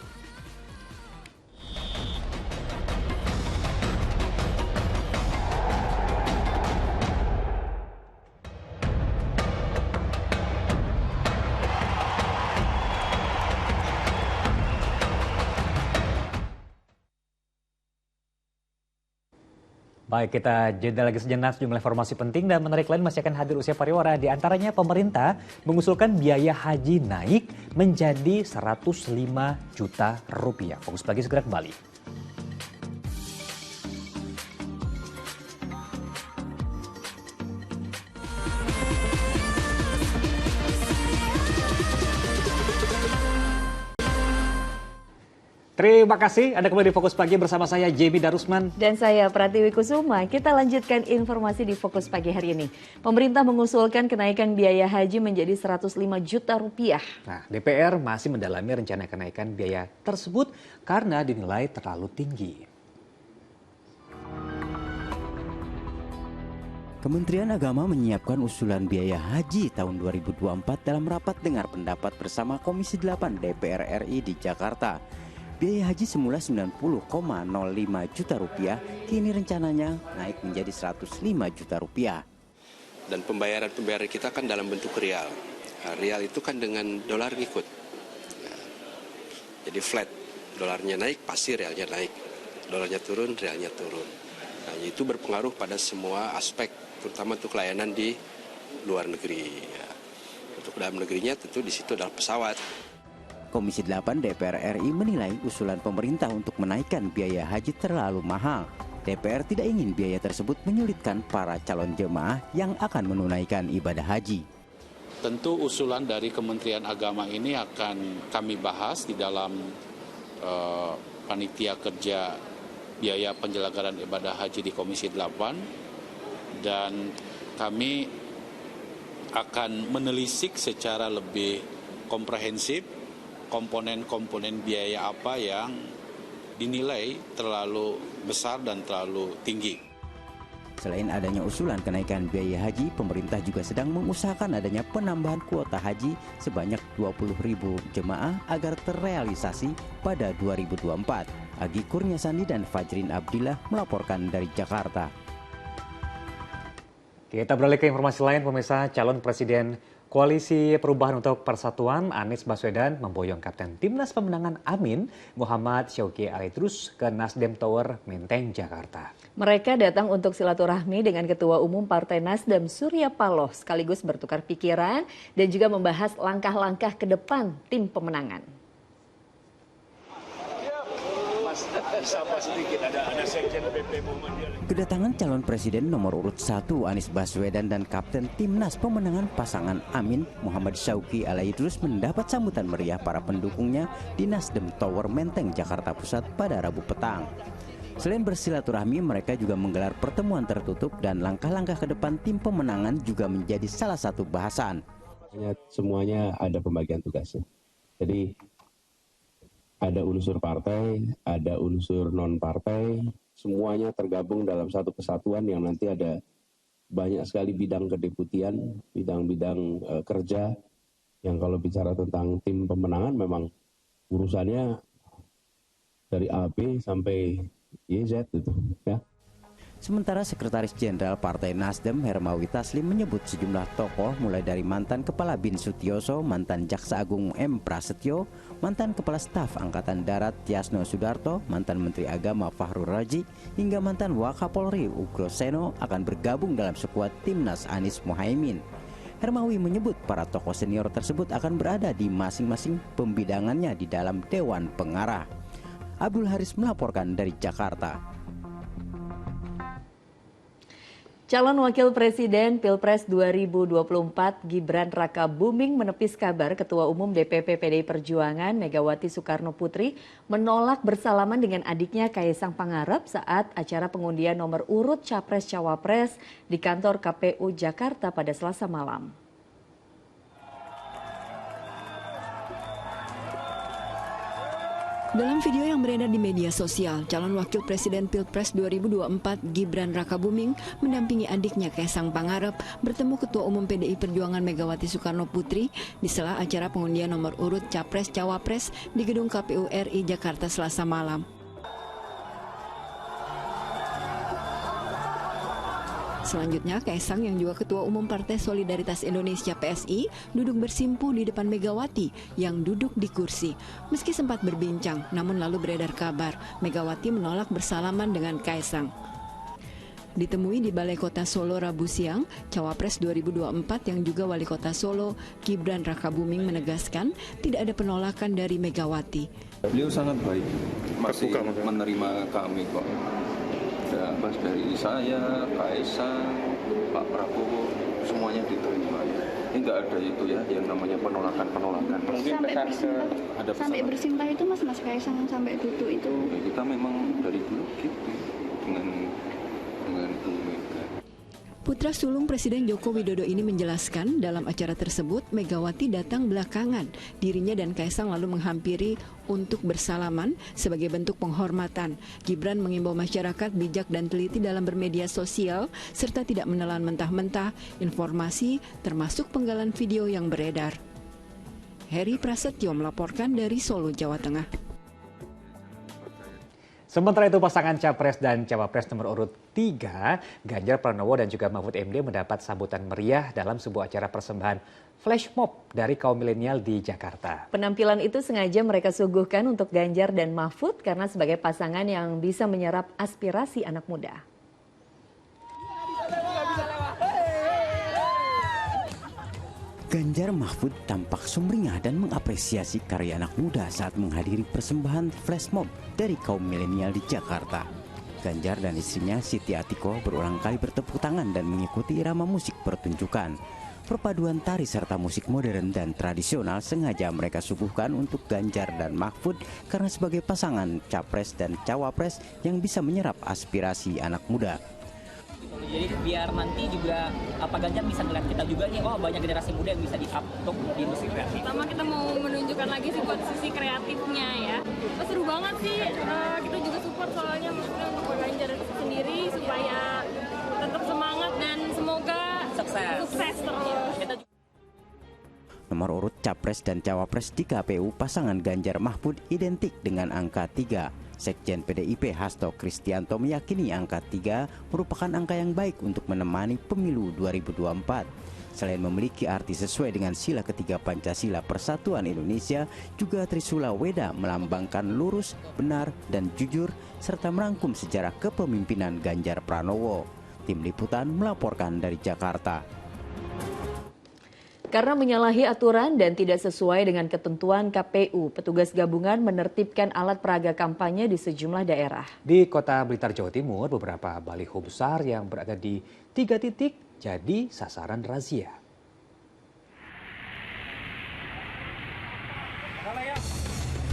S1: Baik, kita jeda lagi sejenak. Sejumlah informasi penting dan menarik lain masih akan hadir usia pariwara. Di antaranya pemerintah mengusulkan biaya haji naik menjadi 105 juta rupiah. Fokus Pagi segera kembali. Terima kasih, Anda kembali di Fokus Pagi bersama saya Jemi Darusman.
S2: Dan saya Pratiwi Kusuma. Kita lanjutkan informasi di Fokus Pagi hari ini. Pemerintah mengusulkan kenaikan biaya haji menjadi 105 juta rupiah.
S1: Nah, DPR masih mendalami rencana kenaikan biaya tersebut karena dinilai terlalu tinggi.
S4: Kementerian Agama menyiapkan usulan biaya haji tahun 2024 dalam rapat dengar pendapat bersama Komisi 8 DPR RI di Jakarta. Biaya haji semula 90,05 juta rupiah, kini rencananya naik menjadi 105 juta rupiah.
S7: Dan pembayaran kita kan dalam bentuk rial. Nah, rial itu kan dengan dolar ngikut. Nah, jadi flat, dolarnya naik pasti realnya naik. Dolarnya turun, realnya turun. Nah, itu berpengaruh pada semua aspek, terutama untuk layanan di luar negeri. Ya. Untuk dalam negerinya tentu di situ adalah pesawat.
S4: Komisi 8 DPR RI menilai usulan pemerintah untuk menaikkan biaya haji terlalu mahal. DPR tidak ingin biaya tersebut menyulitkan para calon jemaah yang akan menunaikan ibadah haji.
S19: Tentu usulan dari Kementerian Agama ini akan kami bahas di dalam panitia kerja biaya penyelenggaraan ibadah haji di Komisi 8. Dan kami akan menelisik secara lebih komprehensif komponen-komponen biaya apa yang dinilai terlalu besar dan terlalu tinggi.
S4: Selain adanya usulan kenaikan biaya haji, pemerintah juga sedang mengusahakan adanya penambahan kuota haji sebanyak 20.000 jemaah agar terrealisasi pada 2024. Agi Kurniasandi dan Fajrin Abdillah melaporkan dari Jakarta.
S1: Kita beralih ke informasi lain, pemirsa. Calon Presiden Koalisi Perubahan untuk Persatuan Anies Baswedan memboyong Kapten Timnas Pemenangan Amin Muhammad Syauqi Alaidrus ke Nasdem Tower Menteng, Jakarta.
S2: Mereka datang untuk silaturahmi dengan Ketua Umum Partai Nasdem Surya Paloh sekaligus bertukar pikiran dan juga membahas langkah-langkah ke depan tim pemenangan.
S20: sapa sedikit, ada sekjen PP Muhammadiyah.
S4: Kedatangan calon presiden nomor urut 1 Anies Baswedan dan kapten timnas pemenangan pasangan Amin Muhammad Syauqi Alaidrus mendapat sambutan meriah para pendukungnya di Nasdem Tower Menteng, Jakarta Pusat pada Rabu petang. Selain bersilaturahmi, mereka juga menggelar pertemuan tertutup dan langkah-langkah ke depan tim pemenangan juga menjadi salah satu bahasan.
S21: Semuanya ada pembagian tugasnya. Jadi ada unsur partai, ada unsur non-partai, semuanya tergabung dalam satu kesatuan yang nanti ada banyak sekali bidang kedeputian, bidang-bidang kerja, yang kalau bicara tentang tim pemenangan memang urusannya dari A, B sampai YZ gitu ya.
S4: Sementara Sekretaris Jenderal Partai Nasdem Hermawi Taslim menyebut sejumlah tokoh mulai dari mantan Kepala BIN Sutioso, mantan Jaksa Agung M. Prasetyo, mantan Kepala Staf Angkatan Darat Tiasno Sudarto, mantan Menteri Agama Fahrul Razi, hingga mantan Wakapolri Ugro Seno akan bergabung dalam skuad Timnas Anies Muhaimin. Hermawi menyebut para tokoh senior tersebut akan berada di masing-masing pembidangannya di dalam Dewan Pengarah. Abdul Haris melaporkan dari Jakarta.
S2: Calon Wakil Presiden Pilpres 2024 Gibran Rakabuming menepis kabar Ketua Umum DPP PDI Perjuangan Megawati Soekarno Putri menolak bersalaman dengan adiknya Kaisang Pangarep saat acara pengundian nomor urut Capres-Cawapres di kantor KPU Jakarta pada Selasa malam.
S14: Dalam video yang beredar di media sosial, calon wakil presiden Pilpres 2024 Gibran Rakabuming mendampingi adiknya Kaisang Pangarep bertemu Ketua Umum PDI Perjuangan Megawati Soekarno Putri di sela acara pengundian nomor urut Capres-Cawapres di gedung KPU RI Jakarta Selasa malam. Selanjutnya, Kaisang yang juga Ketua Umum Partai Solidaritas Indonesia PSI duduk bersimpuh di depan Megawati yang duduk di kursi. Meski sempat berbincang, namun lalu beredar kabar Megawati menolak bersalaman dengan Kaisang. Ditemui di Balai Kota Solo Rabu siang, Cawapres 2024 yang juga Wali Kota Solo, Gibran Rakabuming menegaskan tidak ada penolakan dari Megawati.
S22: Beliau sangat baik, masih menerima kami kok. Ya, pas dari saya, Kaisang, Pak Prabowo, semuanya diterima. Ini nggak ada itu ya, yang namanya penolakan-penolakan.
S24: Mungkin pesan ada sampai bersimpah itu Mas Kaisang sampai duduk itu.
S22: Ya, kita memang dari dulu gitu dengan Bu Mega.
S14: Putra sulung Presiden Joko Widodo ini menjelaskan dalam acara tersebut Megawati datang belakangan. Dirinya dan Kaisang lalu menghampiri untuk bersalaman sebagai bentuk penghormatan. Gibran mengimbau masyarakat bijak dan teliti dalam bermedia sosial serta tidak menelan mentah-mentah informasi termasuk penggalan video yang beredar. Heri Prasetyo melaporkan dari Solo, Jawa Tengah.
S1: Sementara itu pasangan Capres dan Cawapres nomor urut 3, Ganjar Pranowo dan juga Mahfud MD mendapat sambutan meriah dalam sebuah acara persembahan flash mob dari kaum milenial di Jakarta.
S2: Penampilan itu sengaja mereka suguhkan untuk Ganjar dan Mahfud karena sebagai pasangan yang bisa menyerap aspirasi anak muda.
S4: Ganjar Mahfud tampak sumringah dan mengapresiasi karya anak muda saat menghadiri persembahan flash mob dari kaum milenial di Jakarta. Ganjar dan istrinya Siti Atiko berulang kali bertepuk tangan dan mengikuti irama musik pertunjukan. Perpaduan tari serta musik modern dan tradisional sengaja mereka suguhkan untuk Ganjar dan Mahfud karena sebagai pasangan Capres dan Cawapres yang bisa menyerap aspirasi anak muda.
S25: Jadi biar nanti juga Ganjar bisa ngeliat kita juga nih, oh banyak generasi muda yang bisa di-upload di industri kreatif.
S26: Pertama kita mau menunjukkan lagi sih buat sisi kreatifnya ya. Seru banget sih, kita juga support soalnya maksudnya untuk Pak Ganjar sendiri supaya tetap semangat dan semoga sukses terus.
S4: Nomor urut Capres dan Cawapres di KPU pasangan Ganjar Mahfud identik dengan angka 3. Sekjen PDIP Hasto Kristianto meyakini angka 3 merupakan angka yang baik untuk menemani pemilu 2024. Selain memiliki arti sesuai dengan sila ketiga Pancasila Persatuan Indonesia, juga Trisula Weda melambangkan lurus, benar, dan jujur, serta merangkum sejarah kepemimpinan Ganjar Pranowo. Tim Liputan melaporkan dari Jakarta.
S2: Karena menyalahi aturan dan tidak sesuai dengan ketentuan KPU, petugas gabungan menertibkan alat peraga kampanye di sejumlah daerah.
S1: Di Kota Blitar, Jawa Timur, beberapa baliho besar yang berada di 3 titik jadi sasaran razia.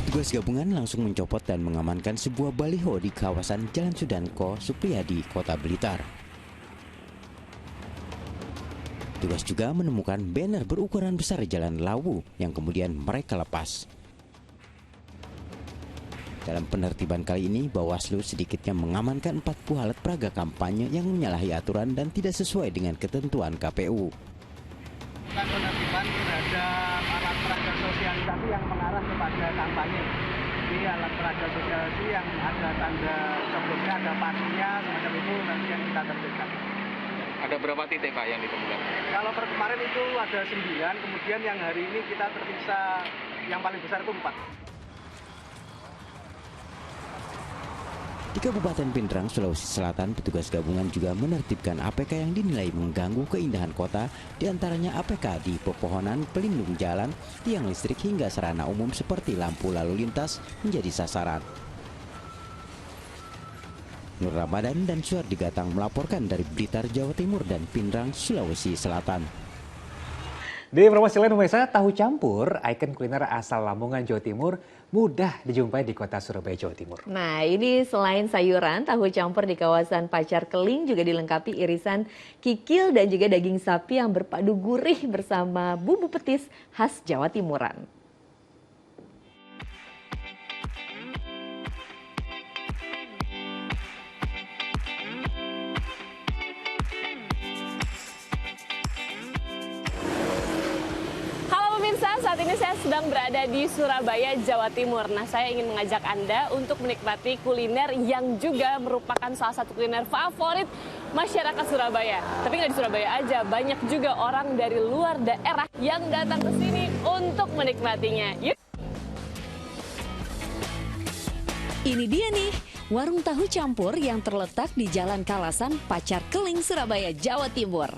S4: Petugas gabungan langsung mencopot dan mengamankan sebuah baliho di kawasan Jalan Sudanko, Supriyadi, Kota Blitar. Petugas juga menemukan banner berukuran besar Jalan Lawu yang kemudian mereka lepas. Dalam penertiban kali ini, Bawaslu sedikitnya mengamankan 40 alat peraga kampanye yang menyalahi aturan dan tidak sesuai dengan ketentuan KPU.
S11: Penertiban terhadap alat peraga sosialisasi yang mengarah kepada kampanye. Ini alat peraga sosialisasi yang ada tanda sebelumnya, ada pastinya, semacam itu nanti yang kita tertibkan.
S8: Ada berapa titik Pak yang ditemukan?
S11: Kalau per kemarin itu ada 9, kemudian yang hari ini kita terpisah yang paling besar itu 4.
S4: Di Kabupaten Pindrang, Sulawesi Selatan, petugas gabungan juga menertibkan APK yang dinilai mengganggu keindahan kota, diantaranya APK di pepohonan, pelindung jalan, tiang listrik hingga sarana umum seperti lampu lalu lintas menjadi sasaran. Nur Ramadan dan Suardi Gatang melaporkan dari Blitar, Jawa Timur dan Pindrang, Sulawesi Selatan.
S1: Di informasi lain pemirsa, tahu campur, ikon kuliner asal Lamongan, Jawa Timur, mudah dijumpai di kota Surabaya, Jawa Timur.
S2: Nah, ini selain sayuran, tahu campur di kawasan Pacar Keling juga dilengkapi irisan kikil dan juga daging sapi yang berpadu gurih bersama bumbu petis khas Jawa Timuran.
S9: Saat ini saya sedang berada di Surabaya, Jawa Timur. Nah, saya ingin mengajak Anda untuk menikmati kuliner yang juga merupakan salah satu kuliner favorit masyarakat Surabaya. Tapi nggak di Surabaya aja, banyak juga orang dari luar daerah yang datang ke sini untuk menikmatinya. Yuk!
S12: Ini dia nih, warung tahu campur yang terletak di Jalan Kalasan, Pacar Keling, Surabaya, Jawa Timur.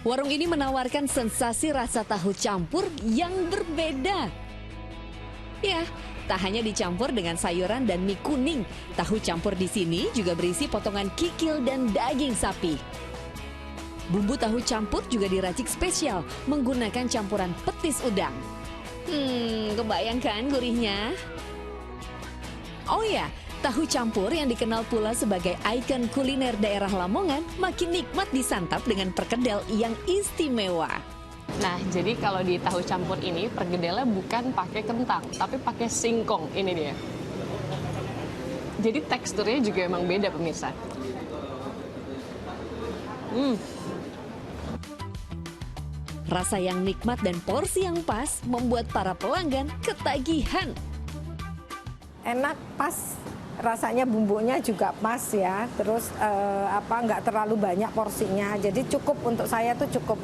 S12: Warung ini menawarkan sensasi rasa tahu campur yang berbeda. Ya, tak hanya dicampur dengan sayuran dan mie kuning, tahu campur di sini juga berisi potongan kikil dan daging sapi. Bumbu tahu campur juga diracik spesial menggunakan campuran petis udang. Kebayangkan gurihnya? Oh ya, tahu campur yang dikenal pula sebagai ikon kuliner daerah Lamongan makin nikmat disantap dengan perkedel yang istimewa.
S9: Nah, jadi kalau di tahu campur ini perkedelnya bukan pakai kentang, tapi pakai singkong. Ini dia. Jadi teksturnya juga emang beda pemirsa.
S12: Rasa yang nikmat dan porsi yang pas membuat para pelanggan ketagihan.
S13: Enak, pas. Rasanya bumbunya juga pas ya, terus nggak terlalu banyak porsinya, jadi cukup untuk saya tuh cukup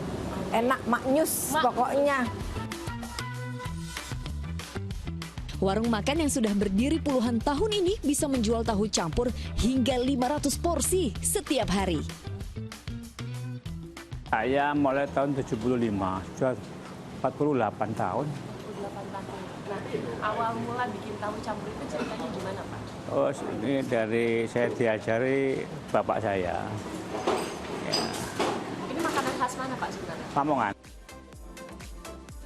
S13: enak, maknyus pokoknya.
S12: Warung makan yang sudah berdiri puluhan tahun ini bisa menjual tahu campur hingga 500 porsi setiap hari.
S15: Saya mulai tahun 75, sudah 48 tahun.
S9: Nah, awal mula bikin tahu campur itu ceritanya gimana, Pak?
S15: Oh, ini dari saya diajari bapak saya. Ya.
S9: Ini makanan khas mana, Pak, sebenarnya?
S15: Lamongan.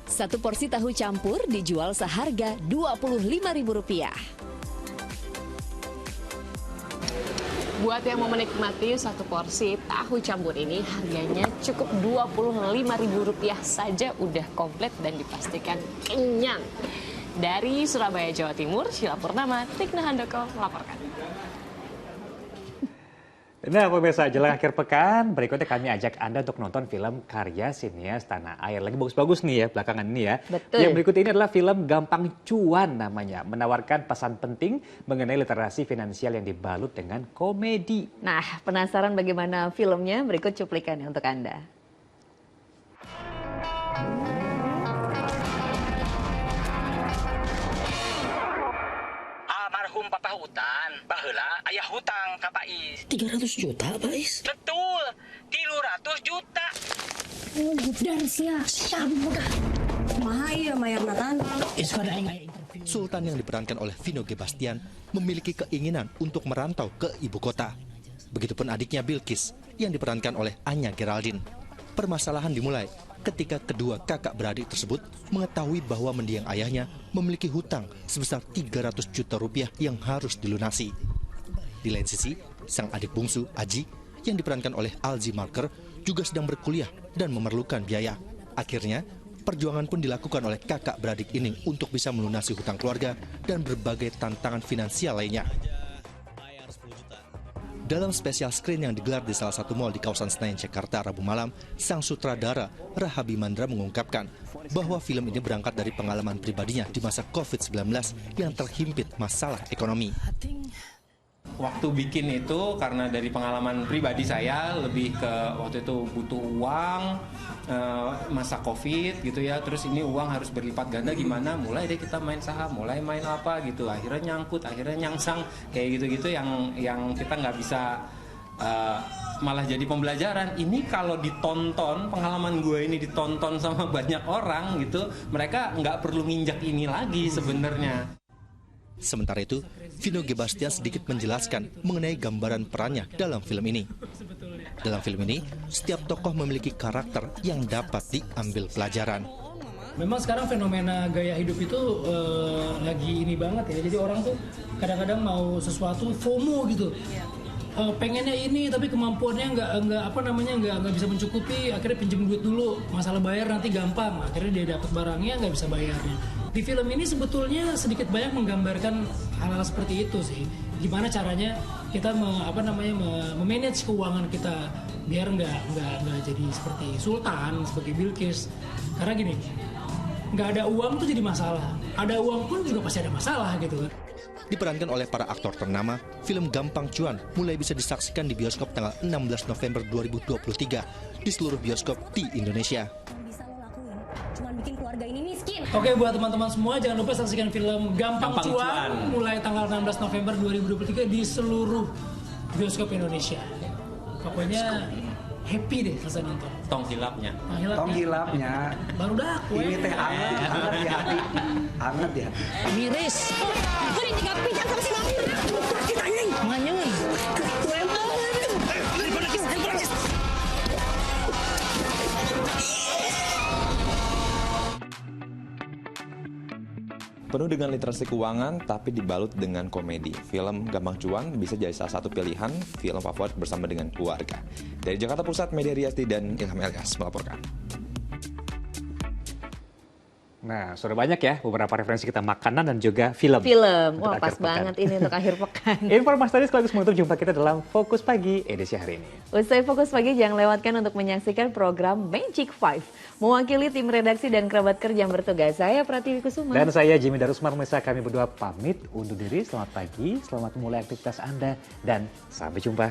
S12: Satu porsi tahu campur dijual seharga Rp25.000.
S9: Buat yang mau menikmati satu porsi tahu campur ini, harganya cukup Rp25.000 saja udah komplit dan dipastikan kenyang. Dari Surabaya, Jawa Timur, Sheila Purnama, Tikna Handoko melaporkan.
S1: Nah, pemirsa, jelang akhir pekan, berikutnya kami ajak Anda untuk nonton film karya sinias tanah air. Lagi bagus-bagus nih ya, belakangan ini ya.
S2: Betul.
S1: Yang berikut ini adalah film Gampang Cuan namanya. Menawarkan pesan penting mengenai literasi finansial yang dibalut dengan komedi.
S2: Nah, penasaran bagaimana filmnya? Berikut cuplikannya untuk Anda.
S16: Almarhum Papa Hutan, baheula ayah hutang ka Pak Is.
S27: 300 juta, Pak Is?
S16: Betul, 300 juta.
S27: Oh,
S3: Dan siap mudah. Mahaya mayar natan.
S6: Sultan yang diperankan oleh Vino G. Bastian memiliki keinginan untuk merantau ke ibu kota. Begitupun adiknya Bilkis yang diperankan oleh Anya Geraldine. Permasalahan dimulai ketika kedua kakak beradik tersebut mengetahui bahwa mendiang ayahnya memiliki hutang sebesar 300 juta rupiah yang harus dilunasi. Di lain sisi, sang adik bungsu, Aji, yang diperankan oleh Alzi Marker, juga sedang berkuliah dan memerlukan biaya. Akhirnya, perjuangan pun dilakukan oleh kakak beradik ini untuk bisa melunasi hutang keluarga dan berbagai tantangan finansial lainnya. Dalam spesial screen yang digelar di salah satu mal di kawasan Senayan, Jakarta, Rabu malam, sang sutradara Rahabi Mandra mengungkapkan bahwa film ini berangkat dari pengalaman pribadinya di masa COVID-19 yang terhimpit masalah ekonomi.
S10: Waktu bikin itu karena dari pengalaman pribadi saya lebih ke waktu itu butuh uang masa COVID gitu ya, terus ini uang harus berlipat ganda gimana, mulai deh kita main saham, mulai main apa gitu, akhirnya nyangkut, akhirnya nyangsang kayak gitu-gitu yang kita nggak bisa malah jadi pembelajaran. Ini kalau ditonton, pengalaman gue ini ditonton sama banyak orang gitu, mereka nggak perlu nginjak ini lagi sebenarnya.
S6: Sementara itu, Vino G. Bastian sedikit menjelaskan mengenai gambaran perannya dalam film ini. Dalam film ini, setiap tokoh memiliki karakter yang dapat diambil pelajaran.
S17: Memang sekarang fenomena gaya hidup itu lagi ini banget ya. Jadi orang tuh kadang-kadang mau sesuatu FOMO gitu. Pengennya ini tapi kemampuannya nggak bisa mencukupi, akhirnya pinjam duit dulu, masalah bayar nanti gampang, akhirnya dia dapat barangnya nggak bisa bayarnya. Di film ini sebetulnya sedikit banyak menggambarkan hal-hal seperti itu sih, gimana caranya kita memanage keuangan kita biar nggak jadi seperti Sultan, seperti Bilkis. Karena gini, nggak ada uang tuh jadi masalah, ada uang pun juga pasti ada masalah gitu kan.
S6: Diperankan oleh para aktor ternama, film Gampang Cuan mulai bisa disaksikan di bioskop tanggal 16 November 2023 di seluruh bioskop di Indonesia.
S3: Cuman bikin keluarga ini miskin.
S17: Oke, buat teman-teman semua jangan lupa saksikan film Gampang Cuan mulai tanggal 16 November 2023 di seluruh bioskop Indonesia. Pokoknya happy deh selesai nonton.
S10: Tong hilapnya.
S17: Baru dah.
S18: Ini teh hangat di hati. Hangat di hati.
S3: Miris. Kuring juga pincang sama si Mami. Kita ini. Manyun.
S23: Penuh dengan literasi keuangan, tapi dibalut dengan komedi. Film Gampang Cuan bisa jadi salah satu pilihan film favorit bersama dengan keluarga. Dari Jakarta Pusat, Media Riyati dan Ilham Elias melaporkan.
S1: Nah, sudah banyak ya beberapa referensi kita makanan dan juga film.
S2: Wah pas banget ini untuk akhir pekan.
S1: Informasi tadi sekaligus menutup jumpa kita dalam Fokus Pagi edisi hari ini.
S2: Usai Fokus Pagi jangan lewatkan untuk menyaksikan program Magic 5. Mewakili tim redaksi dan kerabat kerja yang bertugas, saya Pratiwi Kusuma.
S1: Dan saya Jimmy Darusman, pemirsa kami berdua pamit undur diri. Selamat pagi, selamat memulai aktivitas Anda, dan sampai jumpa.